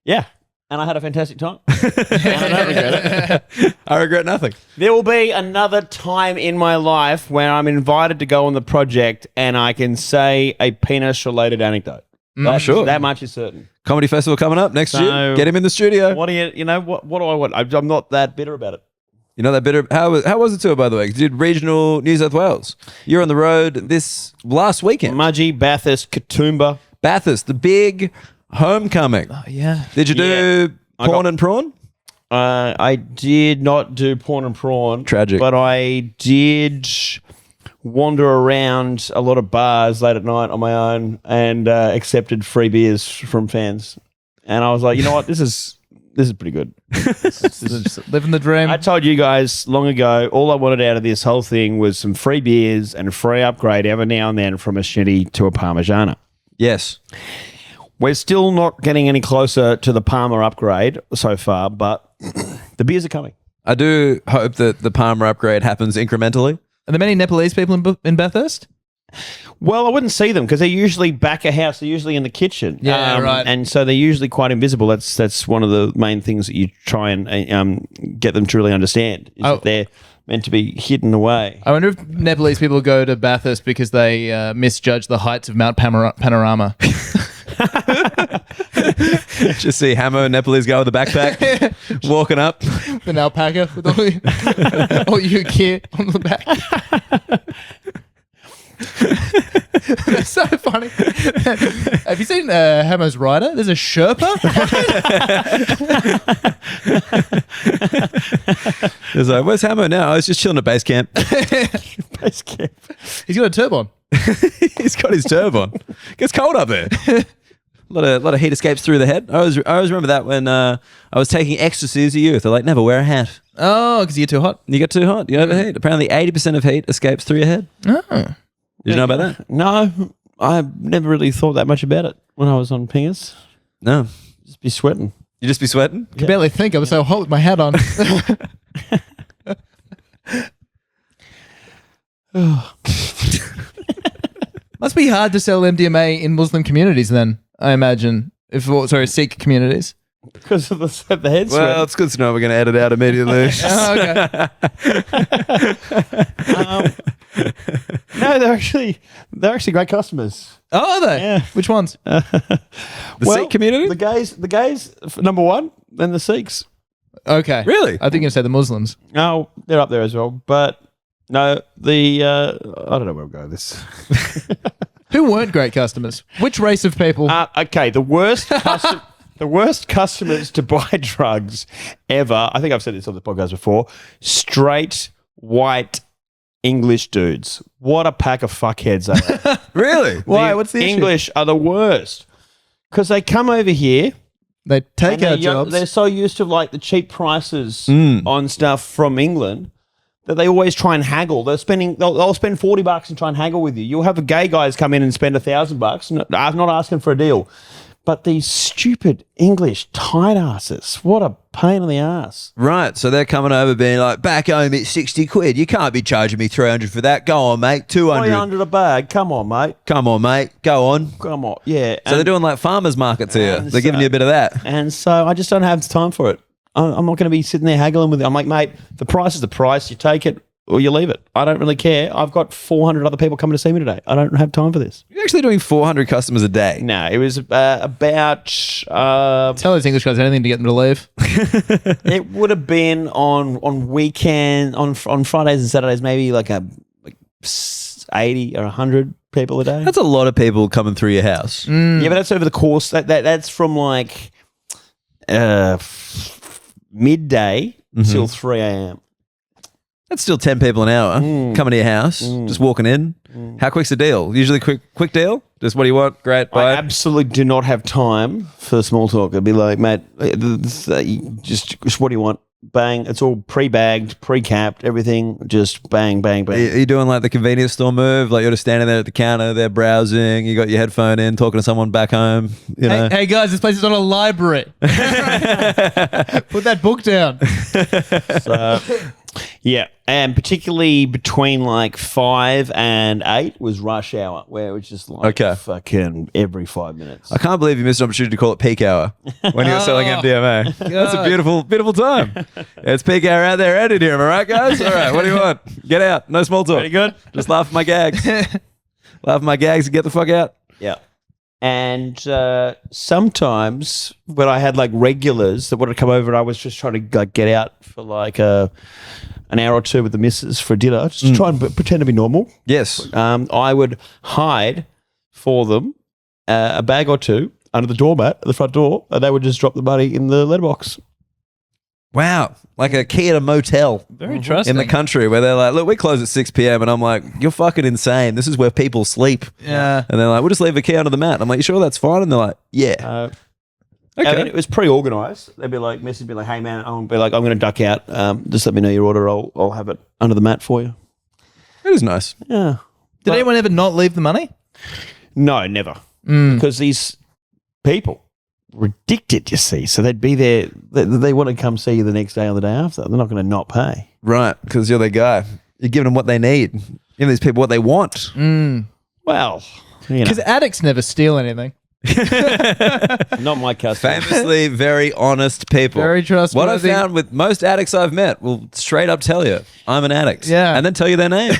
[SPEAKER 3] Yeah. And I had a fantastic time. And I don't regret it.
[SPEAKER 1] I regret nothing.
[SPEAKER 3] There will be another time in my life when I'm invited to go on the project and I can say a penis-related anecdote.
[SPEAKER 1] I'm sure.
[SPEAKER 3] That much is certain.
[SPEAKER 1] Comedy festival coming up next year. Get him in the studio.
[SPEAKER 3] What do what do I want? I'm not that bitter about it.
[SPEAKER 1] You know that bit of how was the tour, by the way? 'Cause you did regional New South Wales. You're on the road this last weekend.
[SPEAKER 3] Mudgee, Bathurst, Katoomba.
[SPEAKER 1] Bathurst, the big homecoming.
[SPEAKER 2] Oh, yeah.
[SPEAKER 1] Did you do porn and prawn?
[SPEAKER 3] I did not do porn and prawn.
[SPEAKER 1] Tragic.
[SPEAKER 3] But I did wander around a lot of bars late at night on my own and accepted free beers from fans. And I was like, you know what? This is pretty good.
[SPEAKER 2] Living the dream.
[SPEAKER 3] I told you guys long ago, all I wanted out of this whole thing was some free beers and a free upgrade every now and then from a Shetty to a Parmigiana.
[SPEAKER 1] Yes.
[SPEAKER 3] We're still not getting any closer to the Parma upgrade so far, but the beers are coming.
[SPEAKER 1] I do hope that the Palmer upgrade happens incrementally.
[SPEAKER 2] Are there many Nepalese people in Bathurst?
[SPEAKER 3] Well, I wouldn't see them because they're usually back of house. They're usually in the kitchen.
[SPEAKER 2] Yeah, right.
[SPEAKER 3] And so they're usually quite invisible. That's one of the main things that you try and get them to really understand is that they're meant to be hidden away.
[SPEAKER 2] I wonder if Nepalese people go to Bathurst because they misjudge the heights of Mount Panorama.
[SPEAKER 1] Just see Hamo, Nepalese guy with a backpack, walking up.
[SPEAKER 2] An alpaca with all your gear on the back. That's so funny. Have you seen Hamo's rider? There's a Sherpa.
[SPEAKER 1] He's like, where's Hamo now? I was just chilling at base camp.
[SPEAKER 3] Base camp.
[SPEAKER 2] He's got a turban.
[SPEAKER 1] He's got his turban. Gets cold up there. A lot of heat escapes through the head. I always remember that when I was taking ecstasy as a youth. They're like, never wear a hat.
[SPEAKER 2] Oh, because you get too hot.
[SPEAKER 1] You get too hot. You overheat. Apparently 80% of heat escapes through your head.
[SPEAKER 2] Oh.
[SPEAKER 1] Did you know about that?
[SPEAKER 3] No, I never really thought that much about it when I was on pingers.
[SPEAKER 1] No.
[SPEAKER 3] Just be sweating.
[SPEAKER 1] You just be sweating?
[SPEAKER 2] I can barely think. I was so hot with my hat on. Must be hard to sell MDMA in Muslim communities then, I imagine. Sikh communities.
[SPEAKER 3] Because of the head sweat.
[SPEAKER 1] Well, it's good to know we're going to edit out immediately.
[SPEAKER 2] Oh, okay.
[SPEAKER 3] No, they're actually great customers.
[SPEAKER 2] Oh, are they?
[SPEAKER 3] Yeah.
[SPEAKER 2] Which ones?
[SPEAKER 1] The Sikh community?
[SPEAKER 3] The gays, number one, then the Sikhs.
[SPEAKER 2] Okay.
[SPEAKER 1] Really?
[SPEAKER 2] I think you're going to say the Muslims.
[SPEAKER 3] Oh, they're up there as well. But no, I don't know where we'll go with this.
[SPEAKER 2] Who weren't great customers? Which race of people?
[SPEAKER 3] Okay, the worst customers to buy drugs ever. I think I've said this on the podcast before. Straight white English dudes. What a pack of fuckheads they are.
[SPEAKER 1] Really?
[SPEAKER 2] Why? What's the issue?
[SPEAKER 3] English are the worst because they come over here.
[SPEAKER 2] They take
[SPEAKER 3] and
[SPEAKER 2] our jobs.
[SPEAKER 3] They're so used to like the cheap prices on stuff from England that they always try and haggle. They'll spend $40 and try and haggle with you. You'll have gay guys come in and spend $1,000, not asking for a deal. But these stupid English tight asses, what a pain in the ass.
[SPEAKER 1] Right, so they're coming over being like, back home it's 60 quid. You can't be charging me 300 for that. Go on, mate, 200.
[SPEAKER 3] 300 a bag. Come on, mate.
[SPEAKER 1] Come on, mate. Go on.
[SPEAKER 3] Come on. Yeah.
[SPEAKER 1] So they're doing like farmers markets here. They're giving you a bit of that.
[SPEAKER 3] And so I just don't have the time for it. I'm not going to be sitting there haggling with it. I'm like, mate, the price is the price. You take it or you leave it. I don't really care. I've got 400 other people coming to see me today. I don't have time for this.
[SPEAKER 1] You're actually doing 400 customers a day.
[SPEAKER 3] No, it was about...
[SPEAKER 2] Tell those English guys anything to get them to leave.
[SPEAKER 3] It would have been on weekend, on Fridays and Saturdays, maybe like 8 80 or 100 people a day.
[SPEAKER 1] That's a lot of people coming through your house.
[SPEAKER 3] Yeah, but that's over the course. That's from like midday till 3 a.m.
[SPEAKER 1] That's still 10 people an hour coming to your house, just walking in. How quick's the deal? Usually quick deal? Just what do you want? Great,
[SPEAKER 3] I
[SPEAKER 1] bye.
[SPEAKER 3] absolutely do not have time for small talk. I'd be like, mate, just what do you want? Bang. It's all pre-bagged, pre-capped, everything. Just bang, bang, bang.
[SPEAKER 1] Are you doing like the convenience store move? Like you're just standing there at the counter, they're browsing, you got your headphone in, talking to someone back home. You know?
[SPEAKER 2] Hey guys, this place is not a library. Put that book down.
[SPEAKER 3] So, yeah, and particularly between like 5 and 8 was rush hour, where it was just like fucking every 5 minutes.
[SPEAKER 1] I can't believe you missed an opportunity to call it peak hour when you were selling MDMA. That's a beautiful time. It's peak hour out there, edited here. Am I right, guys? All right, what do you want? Get out. No small talk.
[SPEAKER 3] Pretty good.
[SPEAKER 1] Just laugh at my gags. Laugh at my gags and get the fuck out.
[SPEAKER 3] Yeah. And sometimes when I had like regulars that wanted to come over, and I was just trying to like get out for like an hour or two with the missus for dinner, just to try and pretend to be normal.
[SPEAKER 1] Yes.
[SPEAKER 3] I would hide for them a bag or two under the doormat at the front door, and they would just drop the money in the letterbox.
[SPEAKER 1] Wow. Like a key at a motel.
[SPEAKER 2] Very trusting.
[SPEAKER 1] In the country where they're like, look, we close at 6 p.m. And I'm like, you're fucking insane. This is where people sleep.
[SPEAKER 2] Yeah.
[SPEAKER 1] And they're like, we'll just leave a key under the mat. I'm like, you sure that's fine? And they're like, yeah.
[SPEAKER 3] Okay. I mean, it was pre-organised. They'd be like, message me like, hey man, I'm going to duck out. Just let me know your order. I'll have it under the mat for you.
[SPEAKER 1] It is nice.
[SPEAKER 3] Yeah.
[SPEAKER 2] Did anyone ever not leave the money?
[SPEAKER 3] No, never. Because these people were addicted, you see. So they'd be there. They want to come see you the next day or the day after. They're not going to not pay.
[SPEAKER 1] Right. Because you're their guy. You're giving them what they need. You're giving these people what they want.
[SPEAKER 3] Well, you know.
[SPEAKER 2] Because addicts never steal anything.
[SPEAKER 3] Not my customer.
[SPEAKER 1] Famously very honest people.
[SPEAKER 2] Very trustworthy.
[SPEAKER 1] What I found with most addicts I've met will straight up tell you, I'm an addict.
[SPEAKER 2] Yeah.
[SPEAKER 1] And then tell you their name.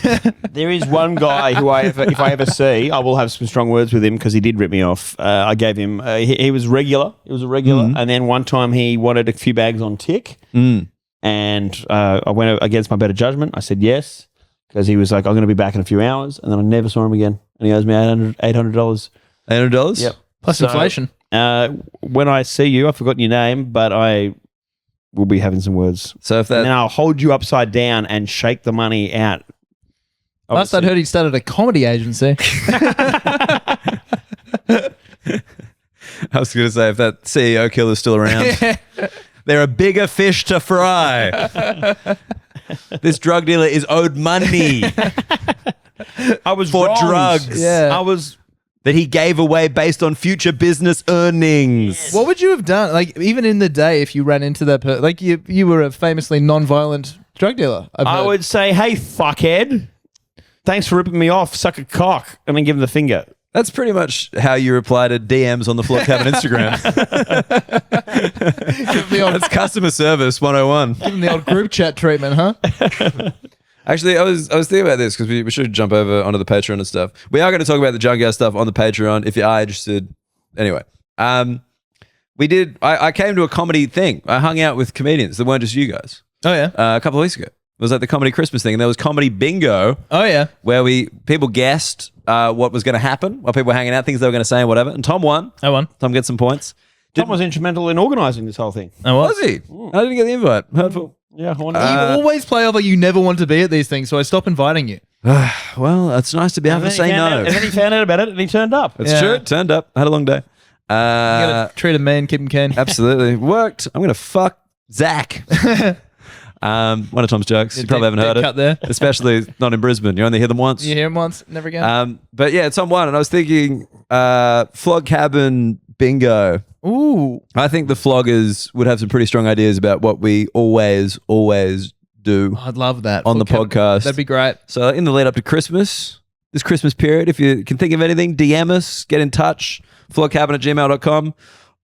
[SPEAKER 3] There is one guy who if I ever see, I will have some strong words with him because he did rip me off. I gave him, he was regular. He was a regular. And then one time he wanted a few bags on tick. And I went against my better judgment. I said yes because he was like, I'm going to be back in a few hours. And then I never saw him again. And he owes me $800.
[SPEAKER 1] $800?
[SPEAKER 3] Yep.
[SPEAKER 2] Plus inflation.
[SPEAKER 3] When I see you, I've forgotten your name, but I will be having some words.
[SPEAKER 1] So if that,
[SPEAKER 3] and then I'll hold you upside down and shake the money out.
[SPEAKER 2] Last I'd heard he started a comedy agency.
[SPEAKER 1] I was going to say, if that CEO killer's still around, they're a bigger fish to fry. This drug dealer is owed money
[SPEAKER 3] I was
[SPEAKER 1] for
[SPEAKER 3] wronged.
[SPEAKER 1] drugs.
[SPEAKER 2] Yeah.
[SPEAKER 3] I was.
[SPEAKER 1] That he gave away based on future business earnings.
[SPEAKER 2] What would you have done? Like, even in the day, if you ran into that like you were a famously non-violent drug dealer.
[SPEAKER 3] I would say, hey, fuckhead, thanks for ripping me off. Suck a cock. And then give him the finger.
[SPEAKER 1] That's pretty much how you reply to DMs on the Flog Cabin Instagram. That's customer service 101.
[SPEAKER 2] Give him the old group chat treatment, huh?
[SPEAKER 1] Actually, I was thinking about this because we should jump over onto the Patreon and stuff. We are going to talk about the Junkyard stuff on the Patreon if you are interested. Anyway, we did. I came to a comedy thing. I hung out with comedians that weren't just you guys.
[SPEAKER 2] Oh yeah,
[SPEAKER 1] a couple of weeks ago. It was like the comedy Christmas thing, and there was comedy bingo.
[SPEAKER 2] Oh yeah,
[SPEAKER 1] where people guessed what was going to happen while people were hanging out, things they were going to say and whatever. And Tom won.
[SPEAKER 2] I won.
[SPEAKER 1] Tom gets some points.
[SPEAKER 3] Tom was instrumental in organising this whole thing.
[SPEAKER 2] Oh,
[SPEAKER 1] was he? I didn't get the invite. Hurtful.
[SPEAKER 3] Yeah,
[SPEAKER 2] you always play off like you never want to be at these things, so I stop inviting you.
[SPEAKER 1] Well, it's nice to be able to say no.
[SPEAKER 3] And then he found out about it and he turned up.
[SPEAKER 1] It's true. Turned up. Had a long day.
[SPEAKER 2] You gotta treat a man, keep him can.
[SPEAKER 1] Absolutely. Worked. I'm going to fuck Zach. One of Tom's jokes. You probably haven't heard
[SPEAKER 2] cut
[SPEAKER 1] it.
[SPEAKER 2] there.
[SPEAKER 1] Especially not in Brisbane. You only hear them once.
[SPEAKER 2] You hear him once, never again.
[SPEAKER 1] But yeah, Tom won. And I was thinking Flog Cabin bingo.
[SPEAKER 2] Ooh.
[SPEAKER 1] I think the floggers would have some pretty strong ideas about what we always do
[SPEAKER 2] I'd love that.
[SPEAKER 1] on the podcast.
[SPEAKER 2] That'd be great.
[SPEAKER 1] So in the lead up to Christmas, this Christmas period, if you can think of anything, DM us, get in touch, flogcabin@gmail.com,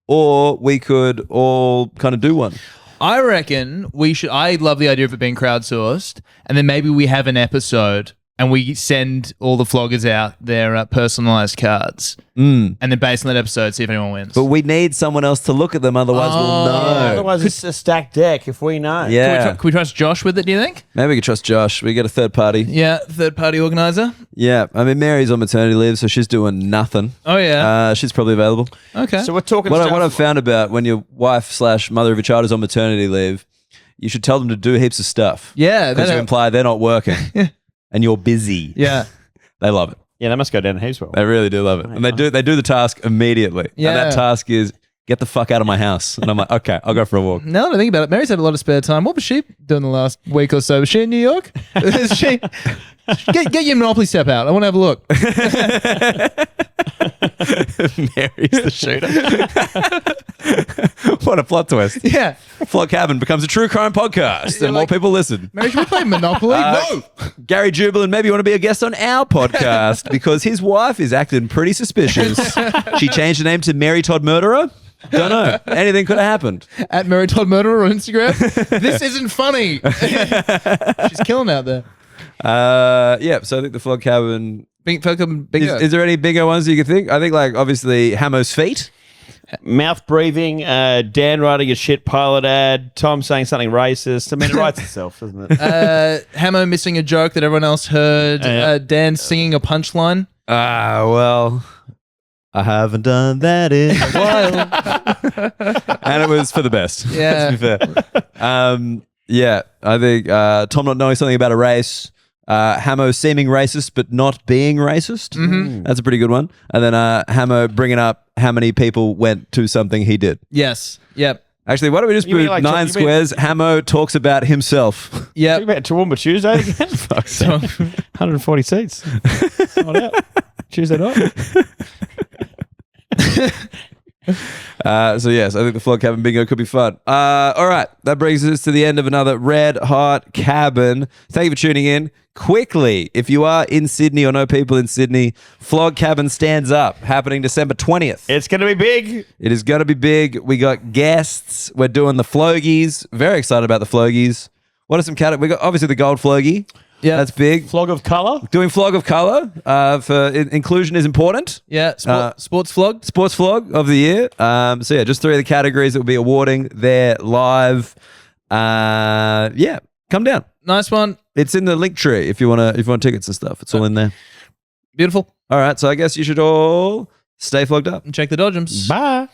[SPEAKER 1] or we could all kind of do one.
[SPEAKER 2] I reckon we should. I love the idea of it being crowdsourced, and then maybe we have an episode and we send all the floggers out their personalised cards. And then based on that episode, see if anyone wins.
[SPEAKER 1] But we need someone else to look at them, otherwise we'll know.
[SPEAKER 3] Otherwise, it's a stacked deck if we know.
[SPEAKER 1] Yeah.
[SPEAKER 2] Can we trust Josh with it, do you think?
[SPEAKER 1] Maybe we can trust Josh. We get a third party.
[SPEAKER 2] Yeah, third-party organiser.
[SPEAKER 1] Yeah. I mean, Mary's on maternity leave, so she's doing nothing.
[SPEAKER 2] Oh, yeah.
[SPEAKER 1] She's probably available.
[SPEAKER 2] Okay.
[SPEAKER 3] So we're talking
[SPEAKER 1] What
[SPEAKER 3] stuff.
[SPEAKER 1] I've found about when your wife/mother of your child is on maternity leave, you should tell them to do heaps of stuff.
[SPEAKER 2] Yeah.
[SPEAKER 1] Because you imply they're not working and you're busy.
[SPEAKER 2] Yeah.
[SPEAKER 1] They love it.
[SPEAKER 3] Yeah, they must go down heaps well.
[SPEAKER 1] They really do love it. And they do the task immediately.
[SPEAKER 2] Yeah.
[SPEAKER 1] And that task is get the fuck out of my house. And I'm like, okay, I'll go for a walk.
[SPEAKER 2] Now that I think about it, Mary's had a lot of spare time. What was she doing the last week or so? Was she in New York? Is she? Get your Monopoly step out. I want to have a look.
[SPEAKER 1] Mary's the shooter. What a plot twist.
[SPEAKER 2] Yeah.
[SPEAKER 1] Flog Cabin becomes a true crime podcast and more people listen.
[SPEAKER 2] Mary, should we play Monopoly? No.
[SPEAKER 1] Gary Jubilant, maybe you want to be a guest on our podcast because his wife is acting pretty suspicious. She changed her name to Mary Todd Murderer. Don't know. Anything could have happened.
[SPEAKER 2] At Mary Todd Murderer on Instagram. This isn't funny. She's killing out there.
[SPEAKER 1] Yeah, so I think the Flog Cabin...
[SPEAKER 2] Bingo.
[SPEAKER 1] Is there any bingo ones that you can think? I think like obviously Hamo's feet.
[SPEAKER 3] Mouth breathing, Dan writing a shit pilot ad, Tom saying something racist. I mean, it writes itself, doesn't it?
[SPEAKER 2] Hamo missing a joke that everyone else heard. Dan singing a punchline.
[SPEAKER 1] Well, I haven't done that in a while. And it was for the best.
[SPEAKER 2] Yeah.
[SPEAKER 1] To be fair. Yeah, I think Tom not knowing something about a race. Hamo seeming racist but not being racist. Mm-hmm. That's a pretty good one. And then Hamo bringing up how many people went to something he did.
[SPEAKER 2] Yes. Yep.
[SPEAKER 1] Actually, why don't we just put like 9 squares? Hamo talks about himself.
[SPEAKER 2] Yep.
[SPEAKER 3] Talking about Toowoomba Tuesday again? Fuck's sake. 140 seats. Sold out. Tuesday night.
[SPEAKER 1] So yes, I think the Flog Cabin bingo could be fun. All right, that brings us to the end of another Red Hot Cabin. Thank you for tuning in. Quickly, if you are in Sydney or know people in Sydney, Flog Cabin Stands Up, happening December 20th.
[SPEAKER 3] It's going to be big.
[SPEAKER 1] It is going to be big. We got guests. We're doing the flogies. Very excited about the flogies. What are some categories? We got obviously the gold flogie. Yeah, that's big.
[SPEAKER 3] Flog of colour.
[SPEAKER 1] Doing flog of colour for inclusion is important.
[SPEAKER 2] Yeah, sports flog.
[SPEAKER 1] Sports flog of the year. So yeah, just 3 of the categories that we'll be awarding. They're live. Yeah, come down.
[SPEAKER 2] Nice one.
[SPEAKER 1] It's in the link tree if you want tickets and stuff. It's all in there.
[SPEAKER 2] Beautiful.
[SPEAKER 1] All right, so I guess you should all stay flogged up
[SPEAKER 2] And check the dodgems.
[SPEAKER 3] Bye.